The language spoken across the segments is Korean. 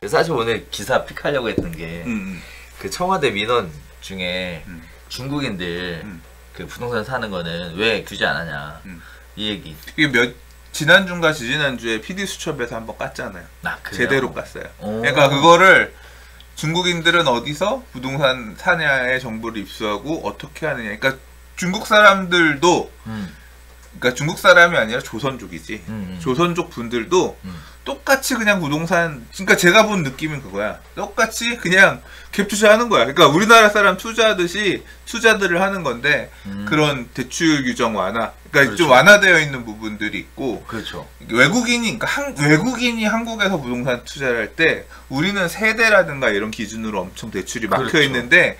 사실 오늘 기사 픽하려고 했던 게 그 청와대 민원 중에 중국인들 그 부동산 사는 거는 왜 규제 안 하냐 이 얘기. 이게 지난주인가 지지난주에 PD수첩에서 한번 깠잖아요. 제대로 깠어요. 그러니까 그거를 중국인들은 어디서 부동산 사냐의 정보를 입수하고 어떻게 하느냐. 그러니까 중국 사람들도 그러니까 중국 사람이 아니라 조선족이지. 조선족 분들도 똑같이 그냥 부동산, 그러니까 제가 본 느낌은 그거야. 똑같이 그냥 갭 투자하는 거야. 그러니까 우리나라 사람 투자하듯이 투자들을 하는 건데 그런 대출 규정 완화, 그러니까 좀 완화되어 있는 부분들이 있고. 그렇죠. 외국인이, 그러니까 외국인이 한국에서 부동산 투자를 할 때 우리는 세대라든가 이런 기준으로 엄청 대출이 막혀 있는데.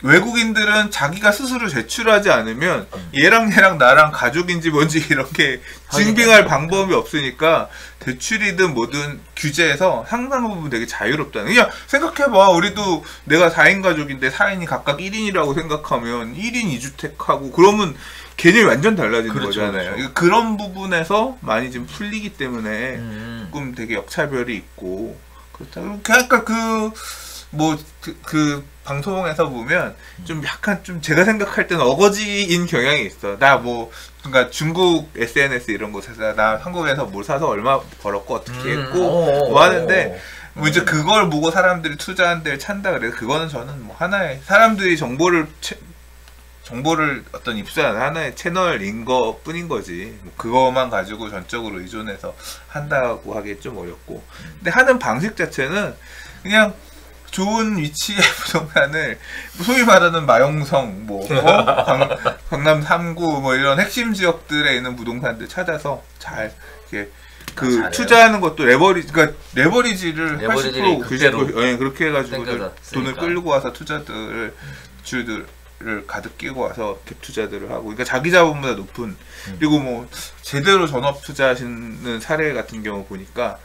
외국인들은 자기가 스스로 제출하지 않으면 얘랑 나랑 가족인지 뭔지 이렇게 증빙할 방법이 없으니까 대출이든 뭐든 규제에서 상당 부분 되게 자유롭다는. 그냥 생각해봐. 우리도 내가 4인 가족인데 4인이 각각 1인이라고 생각하면 1인 2주택하고 그러면 개념이 완전 달라지는 거잖아요. 그렇죠. 그런 부분에서 많이 좀 풀리기 때문에 조금 되게 역차별이 있고 그렇다. 그러니까 그 방송에서 보면 좀 약간 좀 제가 생각할 때는 어거지인 경향이 있어. 그러니까 중국 SNS 이런 곳에서 나 한국에서 뭘 사서 얼마 벌었고 어떻게 했고 뭐 하는데 뭐 이제 그걸 보고 사람들이 투자한 데를 찬다 그래서 그거는 저는 뭐 하나의 사람들이 정보를 어떤 입수하는 하나의 채널인 것 뿐인 거지. 뭐 그거만 가지고 전적으로 의존해서 한다고 하기 좀 어렵고. 근데 하는 방식 자체는 그냥 좋은 위치의 부동산을 소위 말하는 마용성, 강남 3구 뭐 이런 핵심 지역들에 있는 부동산들 찾아서 잘 이렇게 투자하는 것도 그러니까 레버리지를 80% 90% 그렇게 해가지고 돈을 끌고 와서 주들을 가득 끼고 와서 갭 투자들을 하고, 그러니까 자기 자본보다 높은 그리고 뭐 제대로 전업 투자하시는 사례 같은 경우 보니까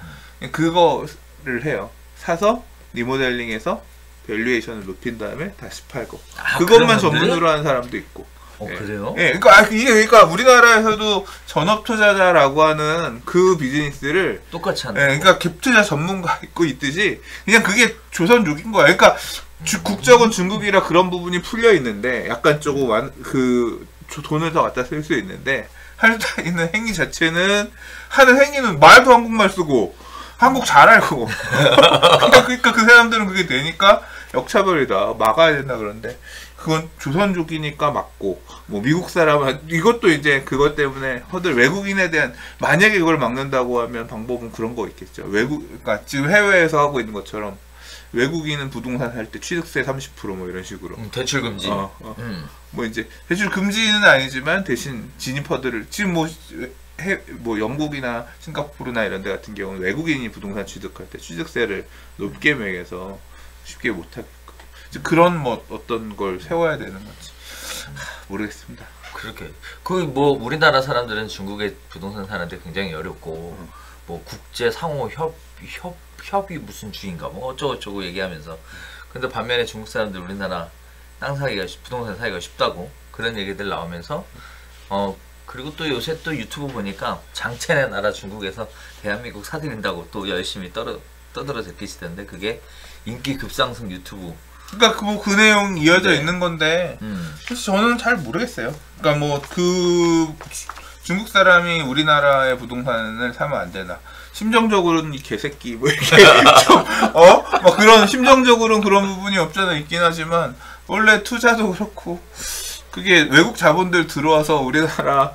그거를 해요. 사서 리모델링해서 밸류에이션을 높인 다음에 다시 팔고 그것만 전문으로 하는 사람도 있고. 그래요? 예, 그러니까 우리나라에서도 전업 투자자라고 하는 그 비즈니스를 똑같이 하는. 그러니까 갭 투자 전문가 있고 있듯이 그냥 그게 조선족인 거야. 그러니까 국적은 중국이라 그런 부분이 풀려 있는데 약간 조금 돈을 더 갖다 쓸 수 있는데 할 수 있는 행위 자체는 하는 행위는 말도 한국말 쓰고. 한국 잘 알고. 그러니까 그 사람들은 그게 되니까 역차별이다. 막아야 된다 그런데 그건 조선족이니까 막고 뭐 미국 사람은 이것도 이제 그것 때문에 외국인에 대한 만약에 그걸 막는다고 하면 방법은 그런 거 있겠죠. 그러니까 지금 해외에서 하고 있는 것처럼 외국인은 부동산 살 때 취득세 30% 뭐 이런 식으로 대출 금지. 뭐 이제 대출 금지는 아니지만 대신 진입허들을 지금 뭐 영국이나 싱가포르나 이런 데 같은 경우는 외국인이 부동산 취득할 때 취득세를 높게 매겨서 쉽게 못하게끔 그런 뭐 어떤 걸 세워야 되는 건지 모르겠습니다. 그렇게 뭐 우리나라 사람들은 중국의 부동산 사는데 굉장히 어렵고 뭐 국제 상호 협의 무슨 주인가 뭐 어쩌고저쩌고 얘기하면서 근데 반면에 중국 사람들 우리나라 땅 사기가 부동산 사기가 쉽다고 그런 얘기들 나오면서 그리고 또 요새 또 유튜브 보니까 장첸의 나라 중국에서 대한민국 사들인다고 또 열심히 떠들어 제끼시던데 그게 인기 급상승 유튜브. 그러니까 그 내용 이어져 있는 건데 사실 저는 잘 모르겠어요. 그러니까 뭐 중국 사람이 우리나라의 부동산을 사면 안 되나. 심정적으로는 이 개새끼 뭐 이렇게 뭐 그런 심정적으로는 그런 부분이 없잖아 있긴 하지만 원래 투자도 그렇고. 그게 외국 자본들 들어와서 우리나라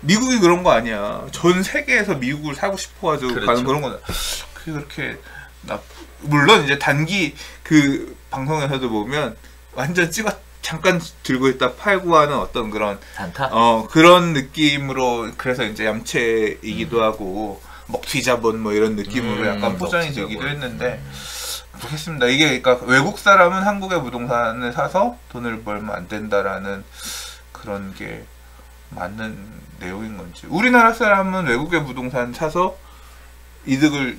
미국이 그런 거 아니야. 전 세계에서 미국을 사고 싶어가지고 그렇죠. 가는 그런 거다. 그게 그렇게 물론 이제 단기 그 방송에서도 보면 완전 잠깐 들고 있다 팔고 하는 어떤 그런 단타? 그런 느낌으로 그래서 이제 얌체이기도 하고 먹튀 자본 뭐 이런 느낌으로 약간 포장이 되기도 했는데. 모르겠습니다. 이게 그러니까 외국 사람은 한국의 부동산을 사서 돈을 벌면 안 된다라는 그런 게 맞는 내용인 건지 우리나라 사람은 외국의 부동산 사서 이득을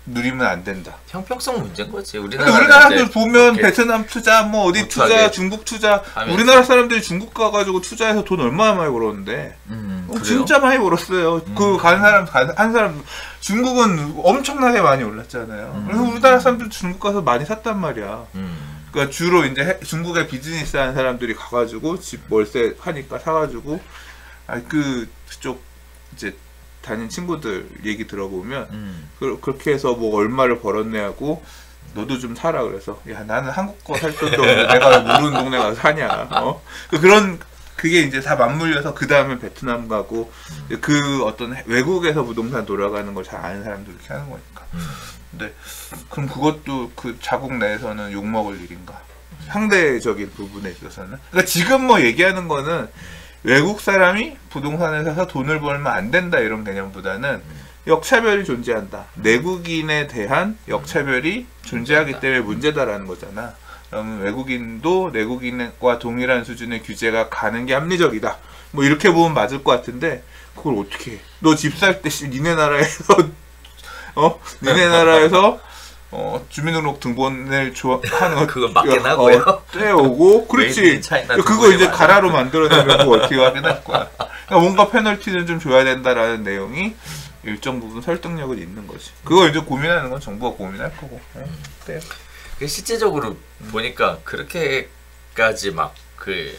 누리면 안 된다. 형평성 문제인 거지. 우리나라들 보면 베트남 투자 뭐 어디 투자 중국 투자 우리나라 사람들이 중국 가가지고 투자해서 돈 얼마나 많이 벌었는데 진짜 많이 벌었어요. 그 간 사람 한 사람 중국은 엄청나게 많이 올랐잖아요. 그래서 우리나라 사람들 중국 가서 많이 샀단 말이야. 그러니까 주로 이제 중국에 비즈니스 하는 사람들이 가가지고 집 월세 하니까 사가지고 그쪽 이제 다닌 친구들 얘기 들어보면 그렇게 해서 뭐 얼마를 벌었네 하고 너도 좀 사라 그래서 야 나는 한국 거 살 돈도 없는데 내가 왜 모르는 동네 가서 사냐. 그게 이제 다 맞물려서 그 다음에 베트남 가고 그 어떤 외국에서 부동산 돌아가는 걸 잘 아는 사람들 이렇게 하는 거니까. 근데 그럼 그것도 그 자국 내에서는 욕 먹을 일인가? 상대적인 부분에 있어서는. 그러니까 지금 뭐 얘기하는 거는 외국 사람이 부동산을 사서 돈을 벌면 안 된다 이런 개념보다는 역차별이 존재한다. 내국인에 대한 역차별이 존재하기 때문에 문제다라는 거잖아. 그러면 외국인도 내국인과 동일한 수준의 규제가 가는 게 합리적이다. 뭐 이렇게 보면 맞을 것 같은데 그걸 어떻게 해? 너 집 살 때 니네 나라에서 니네 나라에서 주민등록 등본을 하는 거 그건 맞긴 하고요. 떼오고 그렇지. 그거 이제 가라로 만들어내면 그거 어떻게 확인할 거야. 그러니까 뭔가 페널티는 좀 줘야 된다라는 내용이 일정 부분 설득력은 있는 거지. 그거 이제 고민하는 건 정부가 고민할 거고. 떼요. 실제적으로 보니까 그렇게까지 막 그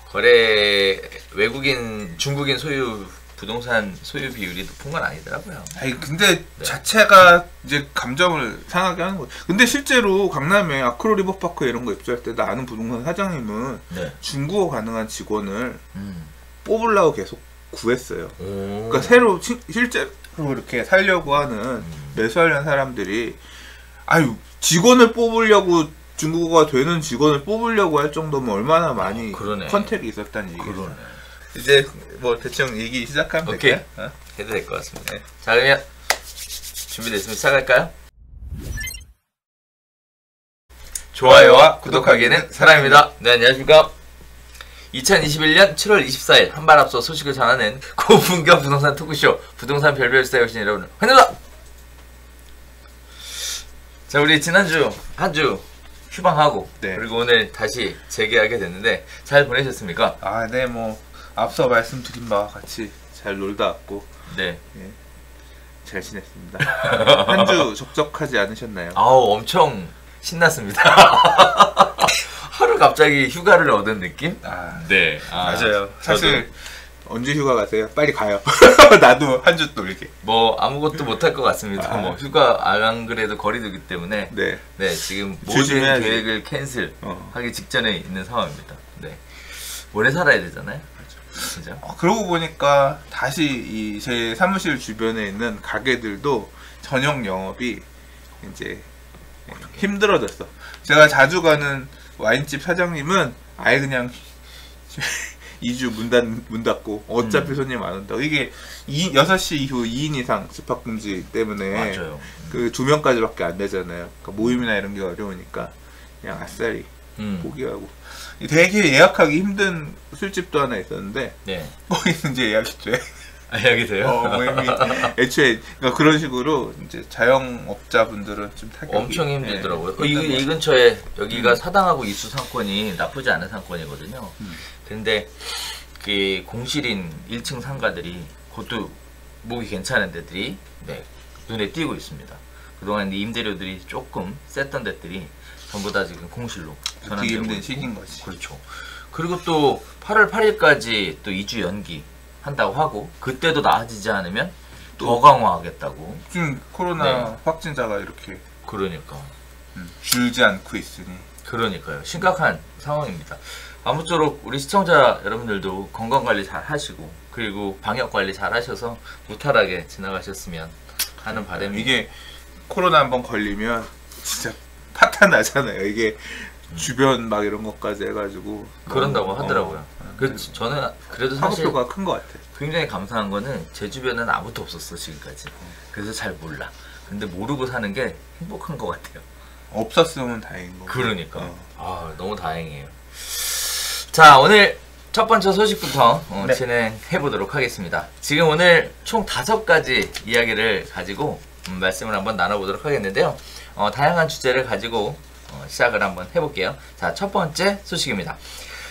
거래 외국인 중국인 소유 부동산 소유 비율이 높은 건 아니더라고요. 아니 근데 자체가 이제 감정을 상하게 하는 거죠. 근데 실제로 강남에 아크로 리버파크 이런 거 입주할 때 나 아는 부동산 사장님은 중국어 가능한 직원을 뽑으려고 계속 구했어요. 그러니까 새로 실제로 이렇게 살려고 하는 매수하려는 사람들이 직원을 뽑으려고 중국어가 되는 직원을 뽑으려고 할 정도면 얼마나 많이 컨택이 있었다는 얘기죠. 이제 뭐 대충 얘기 시작하면 될까요? 해도 될 것 같습니다. 자 그러면 준비됐으면 시작할까요? 좋아요와 구독하기는 사랑입니다. 네 안녕하십니까. 2021년 7월 24일 한발 앞서 소식을 전하는 고품격 부동산 토크쇼 부동산 별별스타에 오신 여러분 환영합니다. 자 우리 지난주 한 주 휴방하고 그리고 오늘 다시 재개하게 됐는데 잘 보내셨습니까? 네 뭐 앞서 말씀드린 바와 같이 잘 놀다 왔고 잘 지냈습니다. 한 주 적적하지 않으셨나요? 엄청 신났습니다. 하루 갑자기 휴가를 얻은 느낌? 맞아요. 사실 언제 휴가 가세요? 빨리 가요. 나도 한 주 놀게. 뭐 아무것도 못할 것 같습니다. 뭐 휴가 안 그래도 거리두기 때문에 지금 모든 계획을 캔슬하기 직전에 있는 상황입니다. 오래 살아야 되잖아요. 진짜. 그러고 보니까 다시 제 사무실 주변에 있는 가게들도 저녁 영업이 이제 힘들어졌어. 제가 자주 가는 와인집 사장님은 아예 그냥 2주 문 닫고 어차피 손님 안 온다. 이게 6시 이후 2인 이상 집합금지 때문에 그 2명까지밖에 안 되잖아요. 그러니까 모임이나 이런 게 어려우니까 그냥 아싸리 포기하고. 되게 예약하기 힘든 술집도 하나 있었는데 거기는 이제 예약이 돼. 예약이 돼요? 모임이 애초에 그러니까 그런 식으로 이제 자영업자분들은 좀 타격이 엄청 힘들더라고요. 이 근처에 여기가 사당하고 이수 상권이 나쁘지 않은 상권이거든요. 근데 그 공실인 1층 상가들이 그것도 목이 괜찮은 데들이 눈에 띄고 있습니다. 그동안 임대료들이 조금 셌던 데들이 전부 다 지금 공실로 되게 힘든 시기인 거지. 그렇죠. 그리고 또 8월 8일까지 또 2주 연기 한다고 하고 그때도 나아지지 않으면 더 강화하겠다고. 지금 코로나 확진자가 이렇게 줄지 않고 있으니 그러니까요. 심각한 상황입니다. 아무쪼록 우리 시청자 여러분들도 건강관리 잘 하시고 그리고 방역관리 잘 하셔서 무탈하게 지나가셨으면 하는 바람이. 이게 코로나 한번 걸리면 진짜 파탄 나잖아요. 이게 주변 막 이런 것까지 해가지고 그런다고 하더라고요. 그래서 저는 그래도 사실 화표가 큰 것 같아. 굉장히 감사한 거는 제 주변에는 아무도 없었어 지금까지. 그래서 잘 몰라. 근데 모르고 사는 게 행복한 것 같아요. 없었으면 다행인 거고. 그러니까 너무 다행이에요. 자 오늘 첫 번째 소식부터 진행해 보도록 하겠습니다. 지금 오늘 총 5가지 이야기를 가지고 말씀을 한번 나눠보도록 하겠는데요. 다양한 주제를 가지고 시작을 한번 해볼게요. 자, 첫 번째 소식입니다.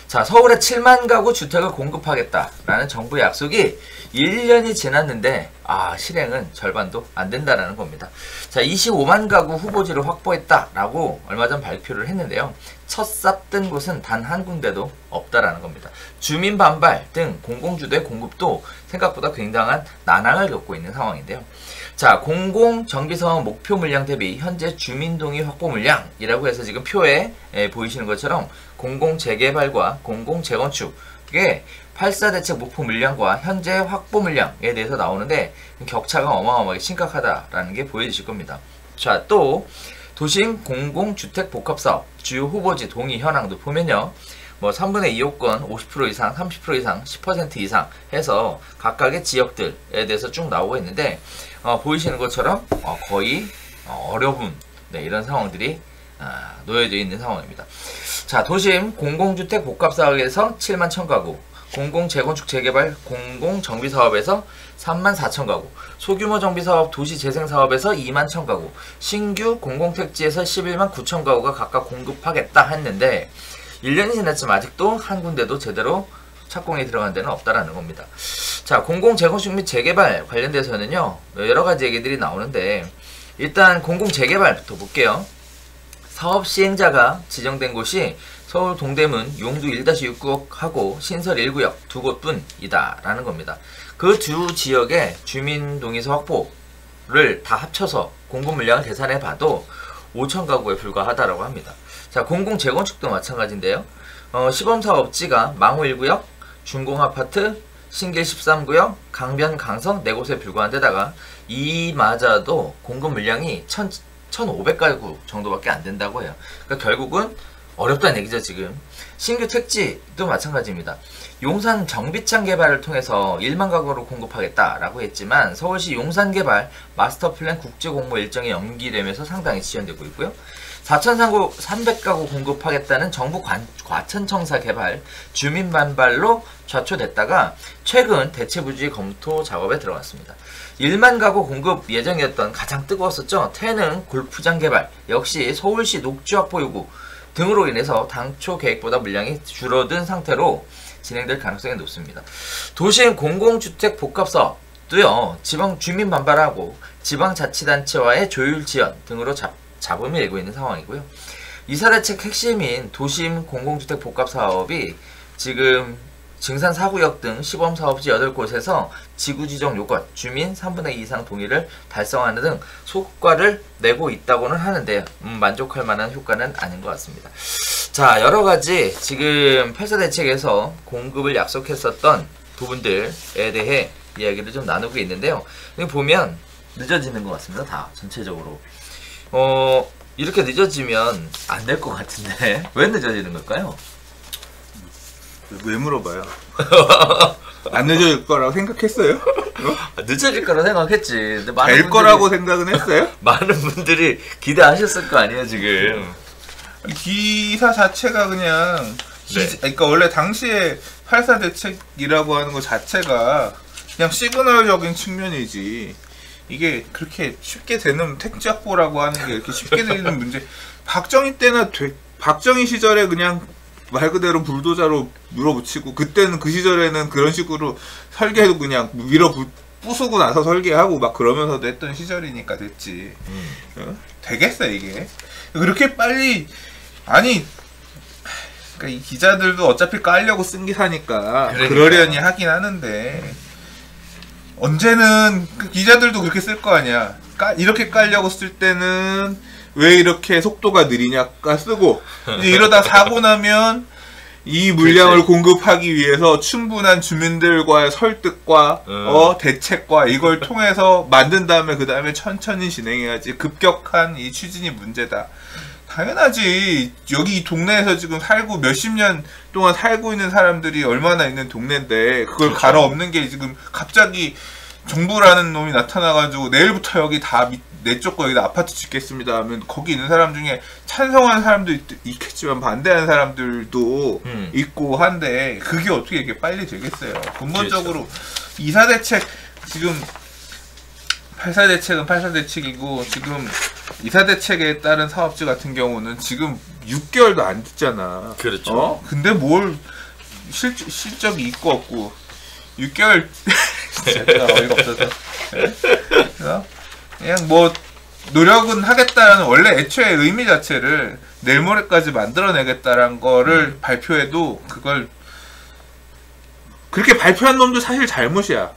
자, 서울에 7만 가구 주택을 공급하겠다라는 정부의 약속이 1년이 지났는데 실행은 절반도 안 된다라는 겁니다. 자, 25만 가구 후보지를 확보했다라고 얼마 전 발표를 했는데요. 첫 삽 뜬 곳은 단 한 군데도 없다라는 겁니다. 주민 반발 등 공공주도의 공급도 생각보다 굉장한 난항을 겪고 있는 상황인데요. 자, 공공정비사업 목표 물량 대비 현재 주민동의 확보 물량이라고 해서 지금 표에 보이시는 것처럼 공공재개발과 공공재건축의 8사 대책 목표 물량과 현재 확보 물량에 대해서 나오는데 격차가 어마어마하게 심각하다라는 게 보여지실 겁니다. 자, 또 도심 공공주택 복합사업 주요 후보지 동의 현황도 보면요. 뭐 3분의 2호권 50% 이상, 30% 이상, 10% 이상 해서 각각의 지역들에 대해서 쭉 나오고 있는데 보이시는 것처럼 거의 어려운 이런 상황들이 놓여져 있는 상황입니다. 자, 도심 공공주택 복합사업에서 7만 1000가구, 공공재건축 재개발 공공정비사업에서 3만 4000가구, 소규모 정비사업 도시재생사업에서 2만 1000가구, 신규 공공택지에서 11만 9000가구가 각각 공급하겠다 했는데 1년이 지났지만 아직도 한 군데도 제대로 착공에 들어간 데는 없다라는 겁니다. 자, 공공재건축 및 재개발 관련돼서는요, 여러가지 얘기들이 나오는데 일단 공공재개발부터 볼게요. 사업 시행자가 지정된 곳이 서울 동대문 용두 1-6구역하고 신설 1구역 두 곳뿐이다 라는 겁니다. 그 두 지역의 주민동의서 확보를 다 합쳐서 공급 물량을 계산해 봐도 5,000가구에 불과하다라고 합니다. 자, 공공재건축도 마찬가지인데요. 시범사업지가 망호 1구역, 중공아파트, 신길 13구역, 강변, 강성 4곳에 불과한 데다가 이마저도 공급 물량이 1,500가구 정도밖에 안 된다고 해요. 그러니까 결국은 어렵다는 얘기죠, 지금. 신규 택지도 마찬가지입니다. 용산 정비창 개발을 통해서 1만 가구로 공급하겠다라고 했지만 서울시 용산 개발 마스터 플랜 국제 공모 일정이 연기되면서 상당히 지연되고 있고요. 4,300가구 공급하겠다는 정부 과천청사 개발 주민 반발로 좌초됐다가 최근 대체부지 검토 작업에 들어갔습니다. 1만 가구 공급 예정이었던 가장 뜨거웠었죠. 태릉 골프장 개발 역시 서울시 녹지 확보 요구 등으로 인해서 당초 계획보다 물량이 줄어든 상태로 진행될 가능성이 높습니다. 도심 공공주택 복합사업도요, 지방 주민 반발하고 지방자치단체와의 조율 지연 등으로 잡음이 일고 있는 상황이고요. 이사대책 핵심인 도심 공공주택 복합사업이 지금 증산 4구역 등 시범사업지 8곳에서 지구지정 요건, 주민 3분의 2 이상 동의를 달성하는 등 효과를 내고 있다고는 하는데 만족할 만한 효과는 아닌 것 같습니다. 자, 여러가지 지금 8사 대책에서 공급을 약속했었던 부분들에 대해 이야기를 좀 나누고 있는데요. 여기 보면 늦어지는 것 같습니다. 다 전체적으로 이렇게 늦어지면 안 될 것 같은데 왜 늦어지는 걸까요? 왜 물어봐요? 안 늦어질 거라고 생각했어요? 늦어질 거라고 생각했지. 근데 많은 될 거라고 생각은 했어요? 많은 분들이 기대하셨을 거 아니에요, 지금. 기사 자체가 그냥 그러니까 원래 당시에 8사 대책이라고 하는 것 자체가 그냥 시그널적인 측면이지 이게 그렇게 쉽게 되는 택지 확보라고 하는 게 이렇게 쉽게 되는 문제. 박정희 때나 박정희 시절에 그냥 말 그대로 불도저로 밀어붙이고 그때는 그 시절에는 그런 식으로 설계도 그냥 부수고 나서 설계하고 막 그러면서도 했던 시절이니까 됐지. 되겠어 이게 그렇게 빨리. 아니 그러니까 이 기자들도 어차피 깔려고 쓴 기사니까 그러려니 하긴 하는데 언제는 그 기자들도 그렇게 쓸 거 아니야. 이렇게 깔려고 쓸 때는 왜 이렇게 속도가 느리냐가 쓰고 이제 이러다 사고 나면 이 물량을 공급하기 위해서 충분한 주민들과의 설득과 대책과 이걸 통해서 만든 다음에 그 다음에 천천히 진행해야지. 급격한 이 추진이 문제다. 당연하지. 여기 이 동네에서 지금 살고 몇십 년 동안 살고 있는 사람들이 얼마나 있는 동네인데 그걸 그렇죠. 갈아엎는 게 지금 갑자기 정부라는 놈이 나타나가지고 내일부터 여기 다 내 쪽 거 여기다 아파트 짓겠습니다 하면 거기 있는 사람 중에 찬성하는 사람도 있겠지만 반대하는 사람들도 있고 한데 그게 어떻게 이렇게 빨리 되겠어요. 근본적으로 그렇죠. 이사대책 지금 8사 대책은 8사 대책이고 지금 이사대책에 따른 사업지 같은 경우는 지금 6개월도 안 됐잖아. 그렇죠. 근데 뭘 실적이 있고 없고 6개월 진짜 어이가 없어서 그래서 그냥 뭐 노력은 하겠다라는 원래 애초에 의미 자체를 내일 모레까지 만들어내겠다라는 거를 발표해도 그걸 그렇게 발표한 놈도 사실 잘못이야.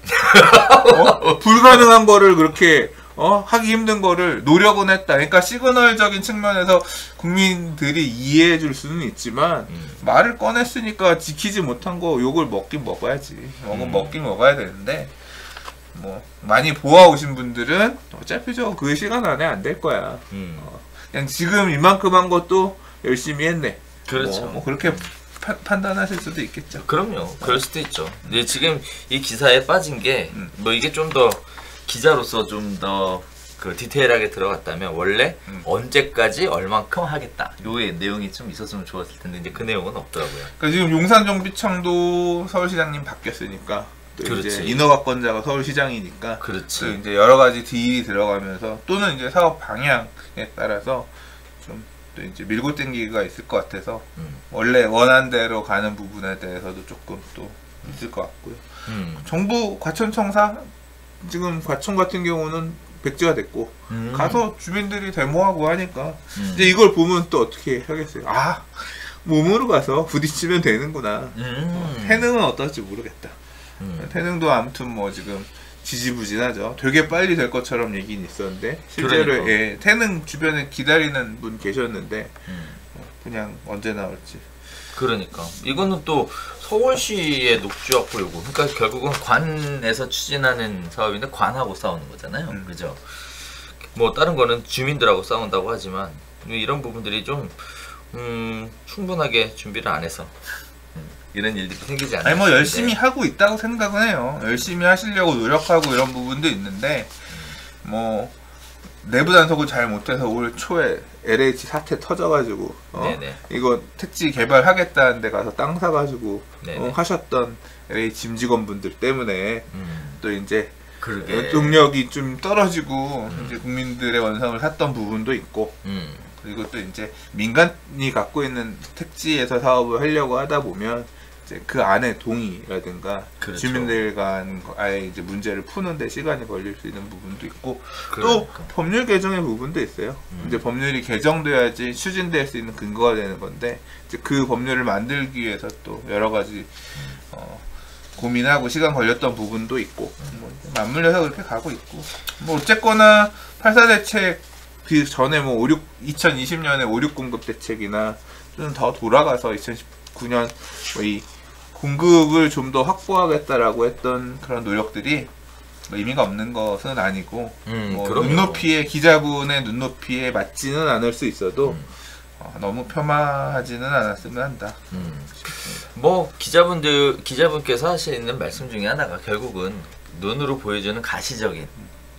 불가능한 거를 그렇게 하기 힘든 거를 노력은 했다. 그러니까 시그널적인 측면에서 국민들이 이해해 줄 수는 있지만 말을 꺼냈으니까 지키지 못한 거 욕을 먹긴 먹어야지. 먹긴 먹어야 되는데 뭐 많이 보아오신 분들은 어차피 그 시간 안에 안 될 거야. 그냥 지금 이만큼 한 것도 열심히 했네. 그렇죠. 뭐 그렇게 판단하실 수도 있겠죠. 그럼요. 그럴 수도 있죠. 근데 지금 이 기사에 빠진 게 뭐 이게 좀 더 기자로서 좀 더 그 디테일하게 들어갔다면 원래 언제까지 얼만큼 하겠다. 요의 내용이 좀 있었으면 좋았을 텐데 이제 그 내용은 없더라고요. 그러니까 지금 용산정비청도 서울시장님 바뀌었으니까 또 그렇지. 이제 인허가권자가 서울시장이니까 그렇지. 또 이제 여러 가지 딜이 들어가면서 또는 이제 사업 방향에 따라서 좀 또 이제 밀고 당기기가 있을 것 같아서 원래 원한 대로 가는 부분에 대해서도 조금 또 있을 것 같고요. 정부 과천청사 지금 과천 같은 경우는 백지가 됐고 가서 주민들이 데모하고 하니까 이제 이걸 보면 또 어떻게 하겠어요? 아 몸으로 가서 부딪히면 되는구나. 태능은 어떨지 모르겠다. 태능도 아무튼 뭐 지금 지지부진하죠. 되게 빨리 될 것처럼 얘기는 있었는데 실제로 그러니까. 예, 태능 주변에 기다리는 분 계셨는데 그냥 언제 나올지. 그러니까 이거는 또 서울시의 녹지역 보유고 그러니까 결국은 관에서 추진하는 사업인데 관하고 싸우는 거잖아요. 그죠? 뭐 다른 거는 주민들하고 싸운다고 하지만 이런 부분들이 좀 충분하게 준비를 안 해서 이런 일들이 생기지 않아요. 아니 뭐 열심히 하고 있다고 생각은 해요. 열심히 하시려고 노력하고 이런 부분도 있는데 뭐 내부 단속을 잘 못해서 올 초에 LH 사태 터져가지고 이거 택지 개발하겠다는 데 가서 땅 사가지고 하셨던 LH 임직원분들 때문에 또 이제 동력이 좀 떨어지고 이제 국민들의 원성을 샀던 부분도 있고 그리고 또 이제 민간이 갖고 있는 택지에서 사업을 하려고 하다 보면 이제 그 안에 동의라든가 그렇죠. 주민들 간 아예 이제 문제를 푸는데 시간이 걸릴 수 있는 부분도 있고 그러니까. 또 법률 개정의 부분도 있어요. 이제 법률이 개정돼야지 추진될 수 있는 근거가 되는 건데 이제 그 법률을 만들기 위해서 또 여러 가지 고민하고 시간 걸렸던 부분도 있고 뭐 맞물려서 그렇게 가고 있고 뭐 어쨌거나 8.4 대책 그 전에 뭐 2020년에 5.6 공급 대책이나 좀 더 돌아가서 2019년 뭐 이 공급을 좀 더 확보하겠다라고 했던 그런 노력들이 뭐 의미가 없는 것은 아니고 뭐 눈높이에 기자분의 눈높이에 맞지는 않을 수 있어도 너무 폄하하지는 않았으면 한다. 뭐 기자분께서 하시는 말씀 중에 하나가 결국은 눈으로 보여주는 가시적인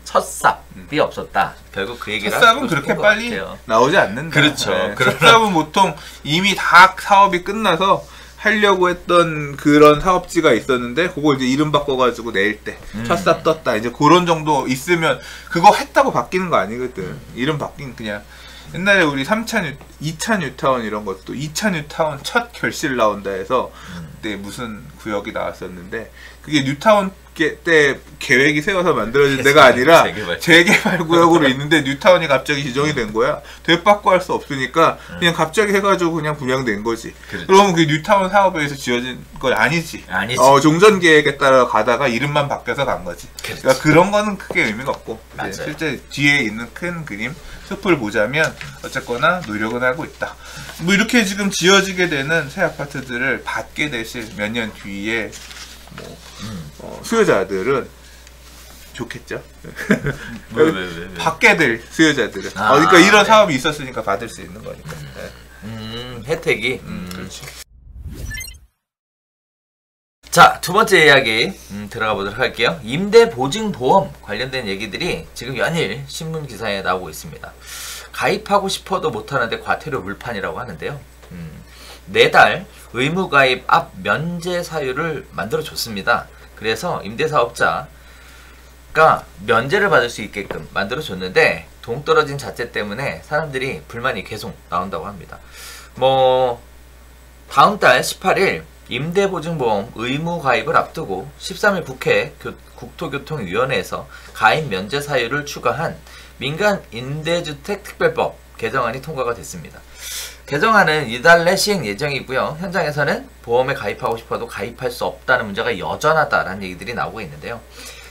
첫삽이 없었다. 결국 그 얘기를 첫삽은 그렇게 빨리 같아요. 나오지 않는다. 그렇죠. 네. 첫삽은 보통 이미 다 사업이 끝나서 하려고 했던 그런 사업지가 있었는데 그거 이제 이름 바꿔가지고 낼 때 첫삽 떴다. 이제 그런 정도 있으면 그거 했다고 바뀌는 거 아니거든. 이름 바뀐 그냥 옛날에 우리 2차 뉴타운 이런 것도 2차 뉴타운 첫 결실 나온다 해서 그때 무슨 구역이 나왔었는데 그게 뉴타운 때 계획이 세워서 만들어진 데가 아니라 재개발 구역으로 있는데 뉴타운이 갑자기 지정이 된 거야. 되받고 할 수 없으니까 그냥 갑자기 해가지고 그냥 분양된 거지. 그렇죠. 그러면 그 뉴타운 사업에 의해서 지어진 건 아니지. 종전 계획에 따라 가다가 이름만 바뀌어서 간 거지. 그러니까 그런 거는 크게 의미가 없고 실제 뒤에 있는 큰 그림 숲을 보자면 어쨌거나 노력은 하고 있다. 뭐 이렇게 지금 지어지게 되는 새 아파트들을 받게 되실 몇 년 뒤에 수요자들은 좋겠죠. 왜? 받게 될 수요자들은. 그러니까 이런 사업이 있었으니까 받을 수 있는 거니까. 혜택이. 그렇지. 자, 두 번째 이야기 들어가 보도록 할게요. 임대보증보험 관련된 얘기들이 지금 연일 신문 기사에 나오고 있습니다. 가입하고 싶어도 못하는데 과태료 물판이라고 하는데요. 매달 의무가입 앞 면제 사유를 만들어줬습니다. 그래서 임대사업자가 면제를 받을 수 있게끔 만들어줬는데 동떨어진 자재 때문에 사람들이 불만이 계속 나온다고 합니다. 뭐 다음 달 18일 임대보증보험 의무 가입을 앞두고 13일 국회 국토교통위원회에서 가입 면제 사유를 추가한 민간 임대주택 특별법 개정안이 통과가 됐습니다. 개정안은 이달 내 시행 예정이고요. 현장에서는 보험에 가입하고 싶어도 가입할 수 없다는 문제가 여전하다라는 얘기들이 나오고 있는데요.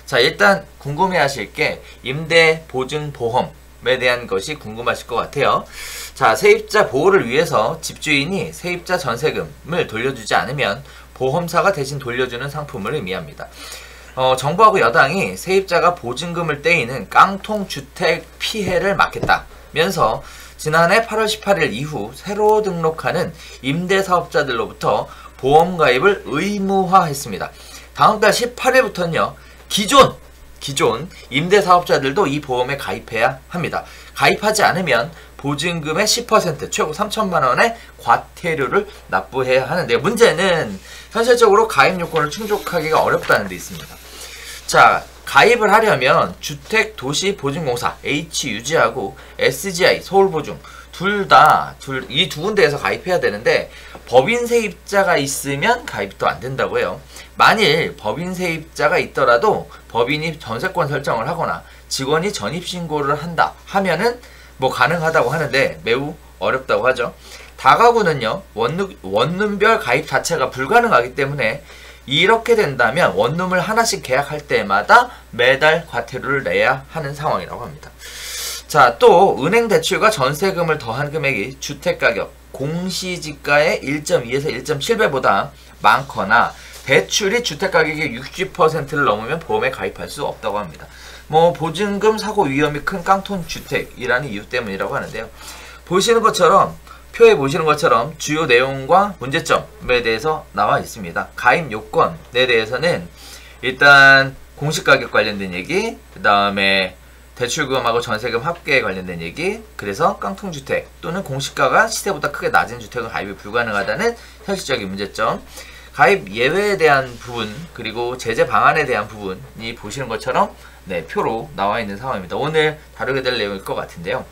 자, 일단 궁금해하실 게 임대보증보험에 대한 것이 궁금하실 것 같아요. 자, 세입자 보호를 위해서 집주인이 세입자 전세금을 돌려주지 않으면 보험사가 대신 돌려주는 상품을 의미합니다. 정부하고 여당이 세입자가 보증금을 떼이는 깡통주택 피해를 막겠다면서 지난해 8월 18일 이후 새로 등록하는 임대사업자들로부터 보험 가입을 의무화했습니다. 다음 달 18일부터는요. 기존 임대사업자들도 이 보험에 가입해야 합니다. 가입하지 않으면 보증금의 10% 최고 3천만 원의 과태료를 납부해야 하는데 문제는 현실적으로 가입 요건을 충족하기가 어렵다는 데 있습니다. 자, 가입을 하려면 주택도시보증공사 HUG하고 SGI 서울보증 이 두 군데에서 가입해야 되는데 법인 세입자가 있으면 가입도 안 된다고 해요. 만일 법인 세입자가 있더라도 법인이 전세권 설정을 하거나 직원이 전입신고를 한다 하면은 뭐 가능하다고 하는데 매우 어렵다고 하죠. 다가구는요 원룸별 가입 자체가 불가능하기 때문에 이렇게 된다면 원룸을 하나씩 계약할 때마다 매달 과태료를 내야 하는 상황이라고 합니다. 자, 또 은행 대출과 전세금을 더한 금액이 주택가격 공시지가의 1.2에서 1.7배보다 많거나 대출이 주택가격의 60%를 넘으면 보험에 가입할 수 없다고 합니다. 뭐 보증금 사고 위험이 큰 깡통주택이라는 이유 때문이라고 하는데요. 표에 보시는 것처럼 주요 내용과 문제점에 대해서 나와 있습니다. 가입 요건에 대해서는 일단 공시가격 관련된 얘기, 그 다음에 대출금하고 전세금 합계에 관련된 얘기, 그래서 깡통주택 또는 공시가가 시세보다 크게 낮은 주택은 가입이 불가능하다는 현실적인 문제점, 가입 예외에 대한 부분, 그리고 제재 방안에 대한 부분이 보시는 것처럼 네, 표로 나와 있는 상황입니다. 오늘 다루게 될 내용일 것 같은데요.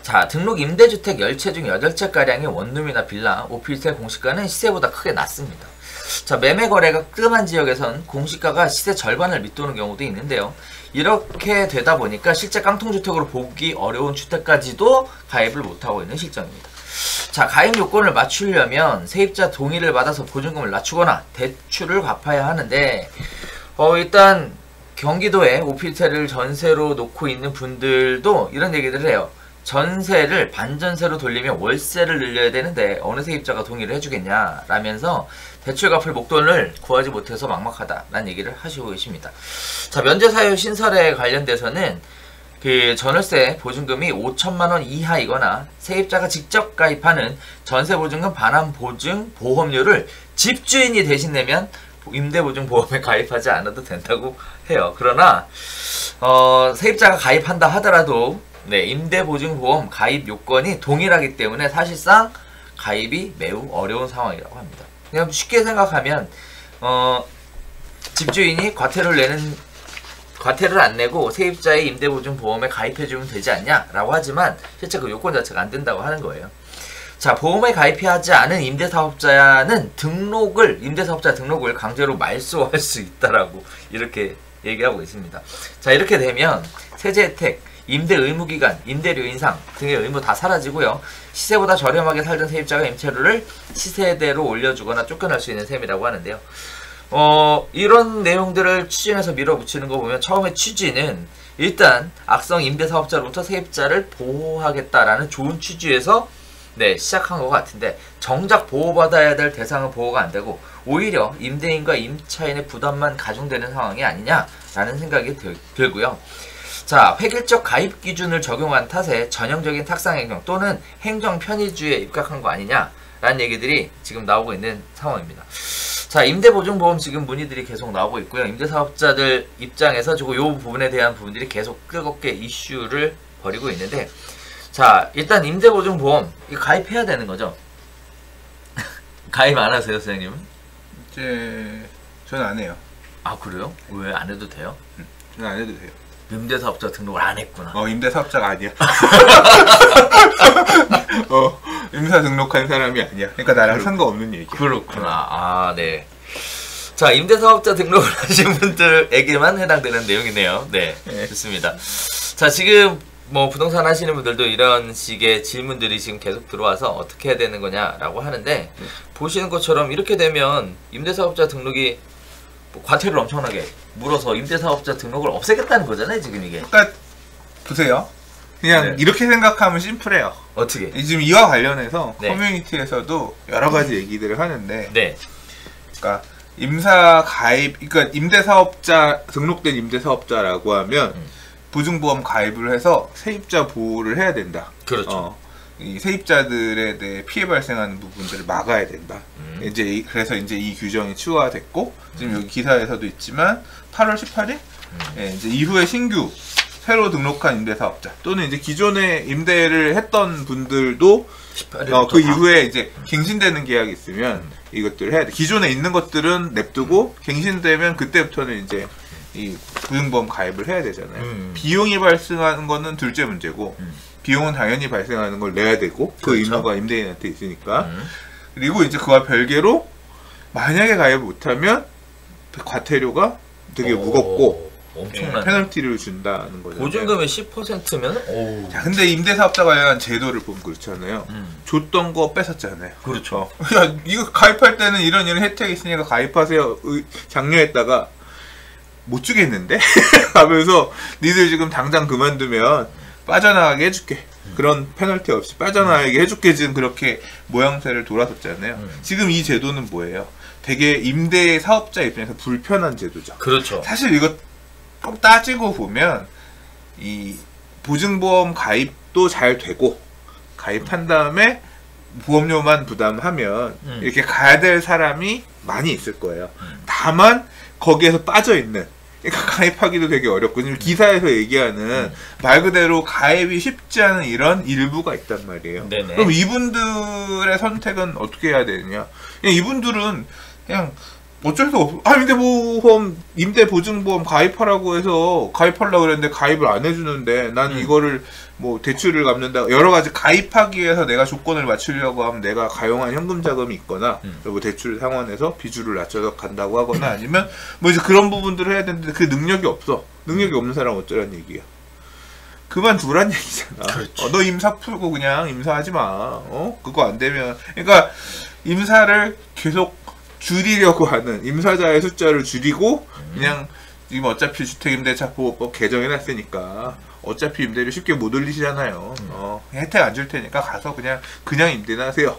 자, 등록 임대주택 10채 중 8채가량의 원룸이나 빌라, 오피스텔 공시가는 시세보다 크게 낮습니다. 자, 매매 거래가 뜸한 지역에선 공시가가 시세 절반을 밑도는 경우도 있는데요. 이렇게 되다 보니까 실제 깡통주택으로 보기 어려운 주택까지도 가입을 못하고 있는 실정입니다. 자, 가입 요건을 맞추려면 세입자 동의를 받아서 보증금을 낮추거나 대출을 갚아야 하는데 일단 경기도에 오피스텔을 전세로 놓고 있는 분들도 이런 얘기를 해요. 전세를 반전세로 돌리면 월세를 늘려야 되는데 어느 세입자가 동의를 해주겠냐 라면서 대출 갚을 목돈을 구하지 못해서 막막하다라는 얘기를 하시고 계십니다. 자, 면제사유 신설에 관련돼서는 그 전월세 보증금이 5천만원 이하이거나 세입자가 직접 가입하는 전세보증금 반환보증 보험료를 집주인이 대신 내면 임대보증보험에 가입하지 않아도 된다고 해요. 그러나 세입자가 가입한다 하더라도 네, 임대보증보험 가입 요건이 동일하기 때문에 사실상 가입이 매우 어려운 상황이라고 합니다. 그냥 쉽게 생각하면 집주인이 과태료를 안 내고 세입자의 임대보증보험에 가입해주면 되지 않냐 라고 하지만 실제 그 요건 자체가 안 된다고 하는 거예요. 자, 보험에 가입하지 않은 임대사업자는 임대사업자 등록을 강제로 말소할 수 있다라고 이렇게 얘기하고 있습니다. 자, 이렇게 되면 세제 혜택, 임대 의무기간, 임대료 인상 등의 의무 다 사라지고요. 시세보다 저렴하게 살던 세입자가 임차료를 시세대로 올려주거나 쫓겨날 수 있는 셈이라고 하는데요. 이런 내용들을 추진해서 밀어붙이는 거 보면 처음에 취지는 일단 악성 임대사업자로부터 세입자를 보호하겠다라는 좋은 취지에서 네, 시작한 것 같은데 정작 보호받아야 될 대상은 보호가 안 되고 오히려 임대인과 임차인의 부담만 가중되는 상황이 아니냐라는 생각이 들고요. 자, 획일적 가입 기준을 적용한 탓에 전형적인 탁상행정 또는 행정 편의주의에 입각한 거 아니냐라는 얘기들이 지금 나오고 있는 상황입니다. 자, 임대보증보험 지금 문의들이 계속 나오고 있고요. 임대사업자들 입장에서 이 부분에 대한 부분들이 계속 뜨겁게 이슈를 벌이고 있는데 자, 일단 임대보증보험 이거 가입해야 되는 거죠? 가입 안 하세요, 선생님은? 이제 저는 안 해요. 아, 그래요? 왜 안 해도 돼요? 저는 안 해도 돼요. 임대사업자 등록을 안 했구나. 임대사업자가 아니야. 임사 등록한 사람이 아니야. 그러니까 나랑 상관없는 얘기야. 그렇구나. 아, 네. 자, 임대사업자 등록을 하신 분들에게만 해당되는 내용이네요. 네, 좋습니다. 자, 지금 뭐 부동산 하시는 분들도 이런 식의 질문들이 지금 계속 들어와서 어떻게 해야 되는 거냐라고 하는데, 보시는 것처럼 이렇게 되면 임대사업자 등록이 뭐 과태료를 엄청나게 물어서 임대사업자 등록을 없애겠다는 거잖아요, 지금 이게. 그러니까 보세요. 그냥 네. 이렇게 생각하면 심플해요. 어떻게? 지금 이와 관련해서 네. 커뮤니티에서도 여러 가지 얘기들을 하는데, 네. 그러니까 임사 가입, 그러니까 임대사업자 등록된 임대사업자라고 하면 보증보험 가입을 해서 세입자 보호를 해야 된다. 그렇죠. 이 세입자들에 대해 피해 발생하는 부분들을 막아야 된다. 그래서 이제 이 규정이 추가됐고, 지금 여기 기사에서도 있지만 8월 18일 이제 이후에 신규 새로 등록한 임대사업자 또는 이제 기존에 임대를 했던 분들도 18일부터 그 이후에 이제 갱신되는 계약이 있으면 이것들을 해야 돼. 기존에 있는 것들은 냅두고 갱신되면 그때부터는 이제 이 보증보험 가입을 해야 되잖아요. 비용이 발생하는 거는 둘째 문제고, 비용은 당연히 발생하는 걸 내야 되고, 그 그렇죠. 의무가 임대인한테 있으니까. 그리고 이제 그와 별개로 만약에 가입을 못하면 과태료가 되게 무겁고 엄청난 페널티를 준다는 거죠. 보증금의 10%면 자, 근데 임대사업자 관련한 제도를 보면 그렇잖아요. 줬던 거 뺏었잖아요. 그렇죠. 야, 이거 가입할 때는 이런 혜택이 있으니까 가입하세요. 장려했다가 못 주겠는데? 하면서 니들 지금 당장 그만두면 빠져나가게 해줄게. 그런 페널티 없이 빠져나가게 해줄게. 지금 그렇게 모양새를 돌아섰잖아요. 지금 이 제도는 뭐예요? 되게 임대 사업자 입장에서 불편한 제도죠. 그렇죠. 사실 이거 꼭 따지고 보면 이 보증보험 가입도 잘 되고, 가입한 다음에 보험료만 부담하면 이렇게 가야 될 사람이 많이 있을 거예요. 다만 거기에서 빠져 있는, 그러니까 가입하기도 되게 어렵고, 지금 기사에서 얘기하는 말 그대로 가입이 쉽지 않은 이런 일부가 있단 말이에요. 네네. 그럼 이분들의 선택은 어떻게 해야 되느냐? 그냥 이분들은 그냥 어쩔 수 없어. 임대 보증보험 가입하라고 해서 가입하려고 그랬는데 가입을 안 해주는데, 난 이거를 뭐 대출을 갚는다, 여러 가지 가입하기 위해서 내가 조건을 맞추려고 하면 내가 가용한 현금 자금이 있거나, 뭐 대출 상환해서 비주를 낮춰서 간다고 하거나, 아니면 뭐 이제 그런 부분들을 해야 되는데 그 능력이 없어. 능력이 없는 사람 어쩌란 얘기야. 그만두란 얘기잖아. 그렇지. 너 임사 풀고 그냥 임사하지 마. 그거 안 되면. 그러니까 임사를 계속 줄이려고 하는, 임사자의 숫자를 줄이고, 그냥 지금 어차피 주택임대차보호법 개정해놨으니까 어차피 임대료 쉽게 못 올리시잖아요. 혜택 안 줄 테니까 가서 그냥 임대나 하세요.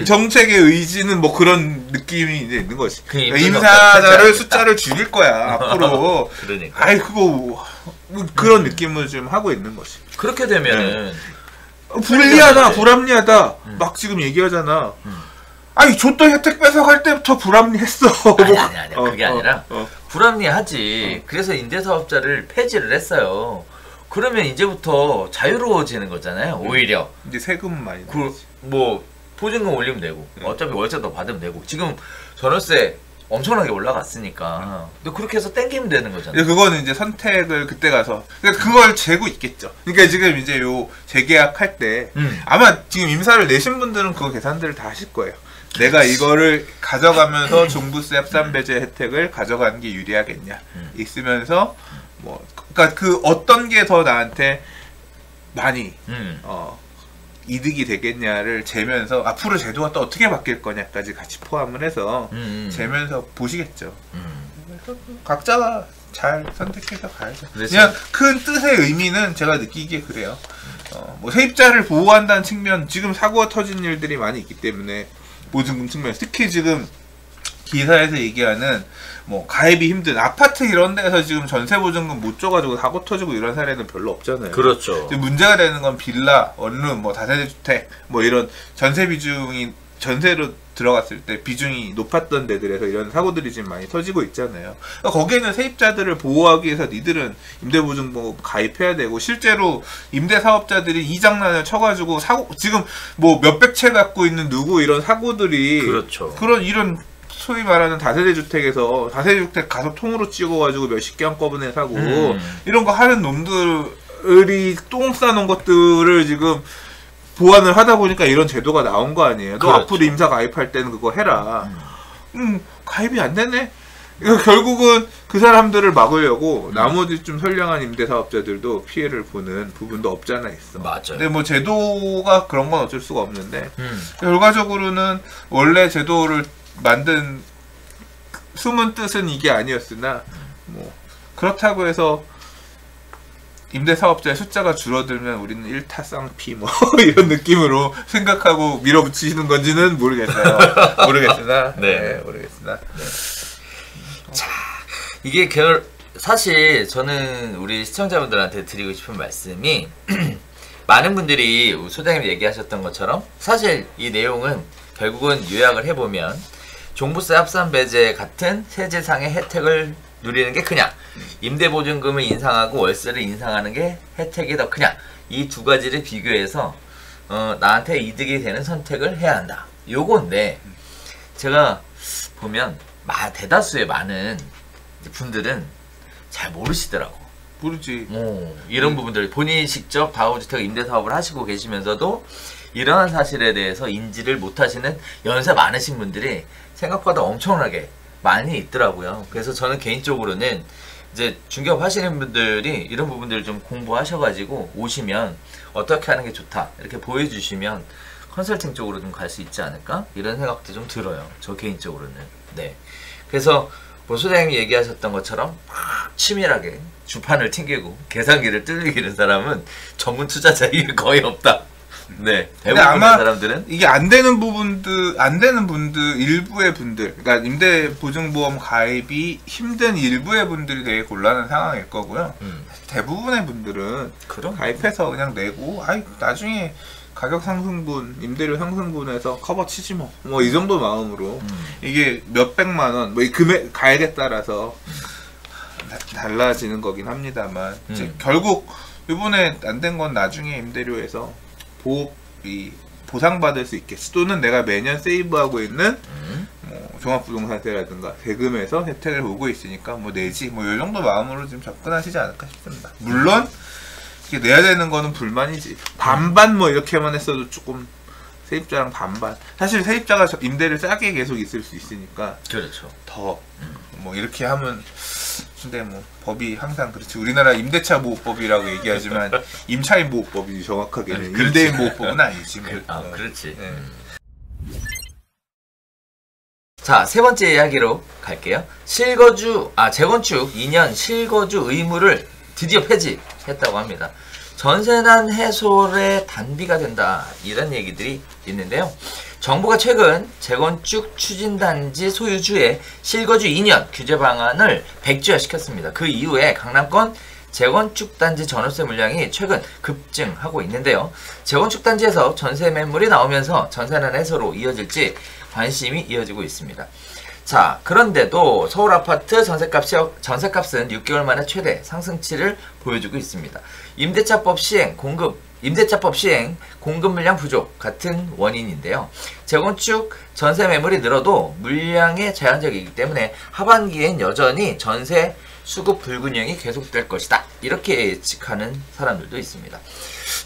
정책의 의지는 뭐 그런 느낌이 이제 있는 거지. 그러니까 임사자를 숫자를 줄일 거야 앞으로. 그러니까. 아이 그거 뭐 그런 느낌을 좀 하고 있는 거지. 그렇게 되면은 불리하다, 불합리하다 막 지금 얘기하잖아. 아니 줬던 혜택 뺏어갈 때부터 불합리했어. 아니 그게 아니라 불합리하지. 그래서 임대사업자를 폐지를 했어요. 그러면 이제부터 자유로워지는 거잖아요. 오히려 이제 세금 많이 뭐 보증금 올리면 되고, 어차피 월세도 받으면 되고, 지금 전월세 엄청나게 올라갔으니까. 근데 그렇게 해서 땡기면 되는 거잖아요. 그거는 이제 선택을 그때 가서, 그러니까 그걸 재고 있겠죠. 그러니까 지금 이제 요 재계약할 때 아마 지금 임사를 내신 분들은 그 계산들을 다 하실 거예요. 내가 이거를 가져가면서 종부세 합산배제 혜택을 가져가는 게 유리하겠냐. 있으면서 뭐 그러니까 그 어떤 게 더 나한테 많이 이득이 되겠냐를 재면서 앞으로 제도가 또 어떻게 바뀔 거냐까지 같이 포함을 해서 재면서 보시겠죠. 각자가 잘 선택해서 가야죠. 그냥 큰 뜻의 의미는 제가 느끼기에 그래요. 뭐 세입자를 보호한다는 측면, 지금 사고가 터진 일들이 많이 있기 때문에 보증금 측면, 특히 지금 기사에서 얘기하는 뭐 가입이 힘든 아파트 이런 데서 지금 전세 보증금 못 줘가지고 사고 터지고 이런 사례는 별로 없잖아요. 그렇죠. 문제가 되는 건 빌라, 원룸, 뭐 다세대 주택, 뭐 이런 전세 비중이, 전세로 들어갔을 때 비중이 높았던 데들에서 이런 사고들이 지금 많이 터지고 있잖아요. 그러니까 거기에는 세입자들을 보호하기 위해서 니들은 임대보증보험 가입해야 되고, 실제로 임대사업자들이 이 장난을 쳐가지고 사고, 지금 뭐 몇백 채 갖고 있는 누구 이런 사고들이, 그렇죠. 이런 소위 말하는 다세대 주택에서 다세대 주택 가서 통으로 찍어가지고 몇십 개 한꺼번에 사고 이런 거 하는 놈들이 똥 싸놓은 것들을 지금 보완을 하다 보니까 이런 제도가 나온 거 아니에요. 너 그렇죠. 앞으로 임사 가입할 때는 그거 해라. 가입이 안 되네. 이거 결국은 그 사람들을 막으려고 나머지 좀 선량한 임대사업자들도 피해를 보는 부분도 없잖아 있어. 맞아요. 근데 뭐 제도가 그런 건 어쩔 수가 없는데 결과적으로는 원래 제도를 만든 숨은 뜻은 이게 아니었으나 뭐 그렇다고 해서 임대사업자의 숫자가 줄어들면 우리는 일타쌍피 뭐 이런 느낌으로 생각하고 밀어붙이시는 건지는 모르겠어요. 모르겠으나 네. 모르겠으나 자, 이게 사실 저는 우리 시청자분들한테 드리고 싶은 말씀이 많은 분들이 소장님 얘기하셨던 것처럼 사실 이 내용은 결국은 요약을 해보면 종부세 합산배제 같은 세제상의 혜택을 누리는 게 크냐, 임대보증금을 인상하고 월세를 인상하는 게 혜택이 더 크냐, 이 두 가지를 비교해서 나한테 이득이 되는 선택을 해야 한다. 요건데 제가 보면 대다수의 많은 분들은 잘 모르시더라고. 모르지. 이런 부분들 본인이 직접 다주택 임대사업을 하시고 계시면서도 이러한 사실에 대해서 인지를 못하시는 연세 많으신 분들이 생각보다 엄청나게 많이 있더라고요. 그래서 저는 개인적으로는 이제 중개업 하시는 분들이 이런 부분들을 좀 공부하셔가지고 오시면 어떻게 하는 게 좋다 이렇게 보여주시면 컨설팅 쪽으로 좀 갈 수 있지 않을까 이런 생각도 좀 들어요. 저 개인적으로는. 네. 그래서 뭐 소장님이 얘기하셨던 것처럼 막 치밀하게 주판을 튕기고 계산기를 뚫리기는 사람은 전문 투자자이 거의 없다. 네. 대부분의 아마 사람들은 이게 안 되는 분들 일부의 분들, 그러니까 임대보증보험 가입이 힘든 일부의 분들이 되게 곤란한 상황일 거고요. 대부분의 분들은 그럼 가입해서 그냥 내고, 나중에 가격 상승분, 임대료 상승분에서 커버 치지 뭐 이 정도 마음으로 이게 몇백만 원, 뭐 이 금액 가액에 따라서 달라지는 거긴 합니다만 이제 결국 이번에 안 된 건 나중에 임대료에서 보상받을 수 있겠지. 또는 내가 매년 세이브하고 있는 뭐 종합부동산세라든가 세금에서 혜택을 보고 있으니까 뭐 내지 뭐 이 정도 마음으로 좀 접근하시지 않을까 싶습니다. 물론 이게 내야 되는 거는 불만이지. 반반 뭐 이렇게만 했어도 조금 세입자랑 반반. 사실 세입자가 임대를 싸게 계속 있을 수 있으니까 그렇죠. 더 뭐 이렇게 하면 근데 뭐 법이 항상 그렇지. 우리나라 임대차 보호법이라고 얘기하지만 임차인 보호법이 정확하게는 임대인 보호법은 아니지. 뭐. 그렇지. 네. 자, 세 번째 이야기로 갈게요. 재건축 2년 실거주 의무를 드디어 폐지했다고 합니다. 전세난 해소의 단비가 된다. 이런 얘기들이 있는데요. 정부가 최근 재건축 추진단지 소유주의 실거주 2년 규제 방안을 백지화시켰습니다. 그 이후에 강남권 재건축 단지 전월세 물량이 최근 급증하고 있는데요. 재건축 단지에서 전세 매물이 나오면서 전세난 해소로 이어질지 관심이 이어지고 있습니다. 자, 그런데도 서울 아파트 전세값은 6개월 만에 최대 상승치를 보여주고 있습니다. 임대차법 시행, 공급 물량 부족 같은 원인인데요. 재건축 전세 매물이 늘어도 물량이 제한적이기 때문에 하반기엔 여전히 전세 수급 불균형이 계속될 것이다. 이렇게 예측하는 사람들도 있습니다.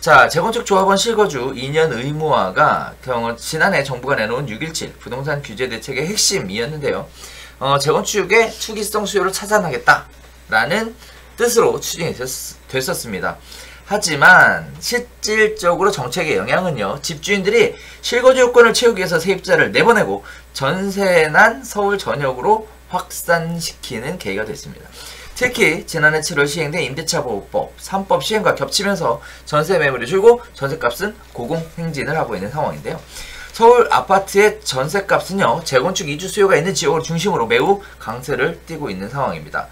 자, 재건축 조합원 실거주 2년 의무화가 지난해 정부가 내놓은 6.17 부동산 규제 대책의 핵심이었는데요. 재건축의 투기성 수요를 차단하겠다라는 뜻으로 추진이 됐었습니다. 하지만 실질적으로 정책의 영향은요, 집주인들이 실거주 요건을 채우기 위해서 세입자를 내보내고 전세난 서울 전역으로 확산시키는 계기가 됐습니다. 특히 지난해 7월 시행된 임대차 보호법 3법 시행과 겹치면서 전세 매물이 줄고 전세값은 고공행진을 하고 있는 상황인데요. 서울 아파트의 전세값은요, 재건축 이주 수요가 있는 지역을 중심으로 매우 강세를 띠고 있는 상황입니다.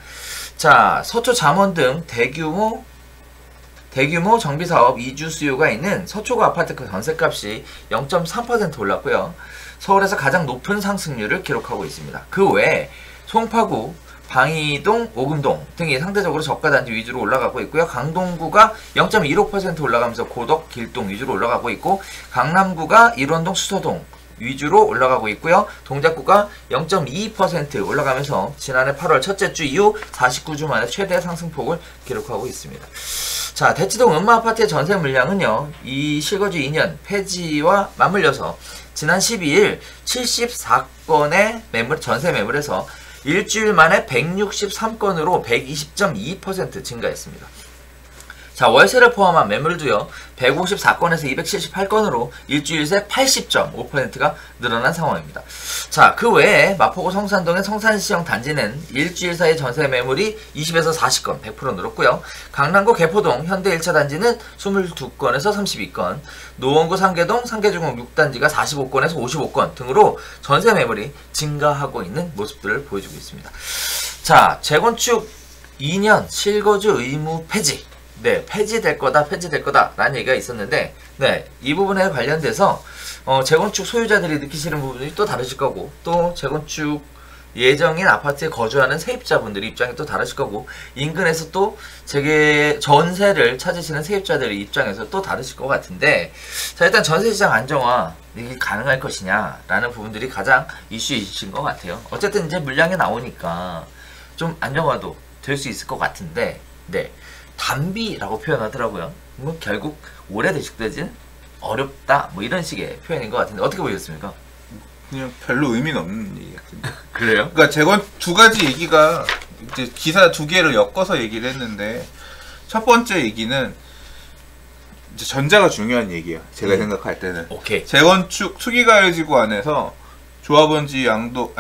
자, 서초 잠원 등 대규모 정비사업 이주 수요가 있는 서초구 아파트 그 전세값이 0.3% 올랐고요. 서울에서 가장 높은 상승률을 기록하고 있습니다. 그 외에 송파구, 방이동, 오금동 등이 상대적으로 저가 단지 위주로 올라가고 있고요. 강동구가 0.15% 올라가면서 고덕, 길동 위주로 올라가고 있고, 강남구가 일원동, 수서동 위주로 올라가고 있고요. 동작구가 0.2% 올라가면서 지난해 8월 첫째 주 이후 49주 만에 최대 상승폭을 기록하고 있습니다. 자, 대치동 음마아파트의 전세 물량은요, 이 실거주 2년 폐지와 맞물려서 지난 12일 74건의 전세 매물에서 일주일 만에 163건으로 120.2% 증가했습니다. 자, 월세를 포함한 매물도요, 154건에서 278건으로 일주일 새 80.5%가 늘어난 상황입니다. 자, 그 외에 마포구 성산동의 성산시청 단지는 일주일 사이 전세 매물이 20에서 40건, 100% 늘었고요. 강남구 개포동 현대 1차 단지는 22건에서 32건, 노원구 상계동 상계중공 6단지가 45건에서 55건 등으로 전세 매물이 증가하고 있는 모습들을 보여주고 있습니다. 자, 재건축 2년 실거주 의무 폐지. 네, 폐지될 거다, 라는 얘기가 있었는데, 네, 이 부분에 관련돼서, 재건축 소유자들이 느끼시는 부분이 또 다르실 거고, 또 재건축 예정인 아파트에 거주하는 세입자분들의 입장이 또 다르실 거고, 인근에서 또 전세를 찾으시는 세입자들의 입장에서 또 다르실 것 같은데, 자, 일단 전세시장 안정화, 이게 가능할 것이냐, 라는 부분들이 가장 이슈이신 것 같아요. 어쨌든 이제 물량이 나오니까, 좀 안정화도 될 수 있을 것 같은데, 네. 단비라고 표현하더라고요. 뭐 결국 오래 대축되진 어렵다, 뭐 이런 식의 표현인 것 같은데 어떻게 보셨습니까? 그냥 별로 의미는 없는 얘기 같은데. 그래요? 그러니까 두 가지 얘기가 이제 기사 두 개를 엮어서 얘기를 했는데, 첫 번째 얘기는 이제 전자가 중요한 얘기예요. 제가 생각할 때는. 오케이. 재건축 투기과열지구 안에서 조합원지 양도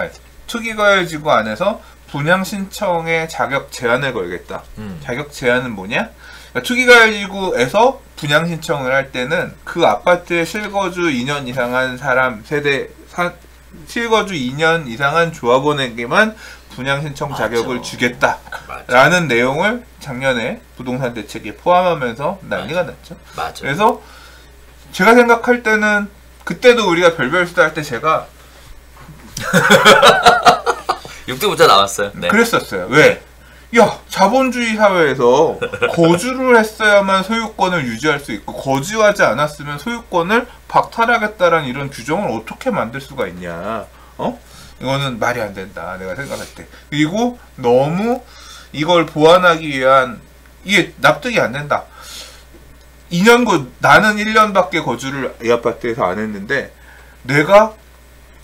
투기과열지구 안에서 분양 신청에 자격 제한을 걸겠다. 자격 제한은 뭐냐? 그러니까 투기과열지구에서 분양 신청을 할 때는 그 아파트에 실거주 2년 이상한 사람 실거주 2년 이상한 조합원에게만 분양 신청 자격을 주겠다라는 내용을 작년에 부동산 대책에 포함하면서 난리가 났죠. 맞아. 그래서 제가 생각할 때는 그때도 우리가 별별 수다 할 때 제가 6대부터 나왔어요. 네. 그랬었어요. 왜? 야, 자본주의 사회에서 거주를 했어야만 소유권을 유지할 수 있고, 거주하지 않았으면 소유권을 박탈하겠다라는 이런 규정을 어떻게 만들 수가 있냐. 이거는 말이 안 된다, 내가 생각할 때. 그리고 너무 이걸 보완하기 위한, 이게 납득이 안 된다. 2년 나는 1년밖에 거주를 이 아파트에서 안 했는데, 내가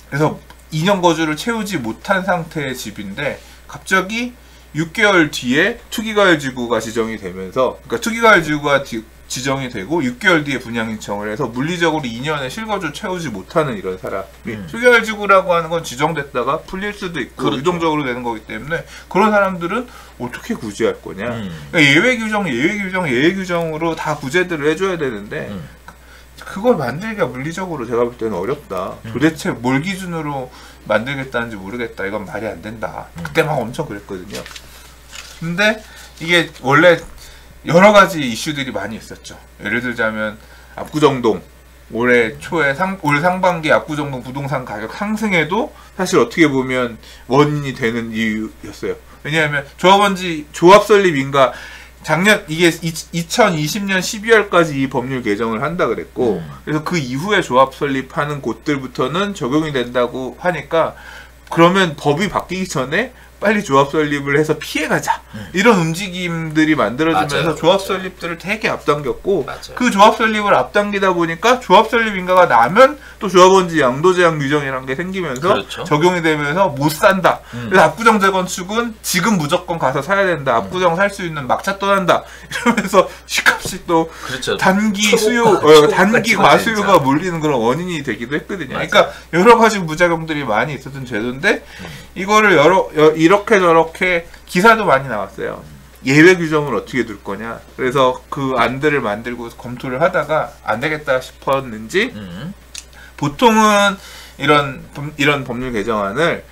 그래서 2년 거주를 채우지 못한 상태의 집인데 갑자기 6개월 뒤에 투기과열지구가 지정이 되면서, 그러니까 투기과열지구가 지정이 되고 6개월 뒤에 분양 신청을 해서 물리적으로 2년에 실거주 채우지 못하는 이런 사람이 투기과열지구라고 하는 건 지정됐다가 풀릴 수도 있고, 그렇죠, 유동적으로 되는 거기 때문에 그런 사람들은 어떻게 구제할 거냐. 그러니까 예외 규정으로 다 구제들을 해줘야 되는데 그걸 만들기가 물리적으로 제가 볼 때는 어렵다. 도대체 뭘 기준으로 만들겠다는지 모르겠다. 이건 말이 안 된다. 그때 막 엄청 그랬거든요. 근데 이게 원래 여러 가지 이슈들이 많이 있었죠. 예를 들자면 압구정동 올 상반기 압구정동 부동산 가격 상승에도 사실 어떻게 보면 원인이 되는 이유였어요. 왜냐하면 조합 설립 인가 작년 이게 2020년 12월까지 이 법률 개정을 한다 그랬고, 그래서 그 이후에 조합 설립하는 곳들부터는 적용이 된다고 하니까, 그러면 법이 바뀌기 전에 빨리 조합 설립을 해서 피해가자, 이런 움직임들이 만들어지면서 맞아요. 조합 설립들을 되게 앞당겼고, 맞아요. 그 조합 설립을 앞당기다 보니까 조합 설립 인가가 나면 또 조합원지 양도 제한 규정이라는 게 생기면서, 그렇죠, 적용이 되면서 못 산다. 그래서 압구정 재건축은 지금 무조건 가서 사야 된다. 압구정 살 수 있는 막차 떠난다. 이러면서 집값이 또, 그렇죠, 단기 과수요가 몰리는 그런 원인이 되기도 했거든요. 맞아요. 그러니까 여러 가지 부작용들이 많이 있었던 제도인데, 이거를 이렇게 저렇게 기사도 많이 나왔어요. 예외 규정을 어떻게 둘 거냐. 그래서 그 안들을 만들고 검토를 하다가 안 되겠다 싶었는지, 보통은 이런 법률 개정안을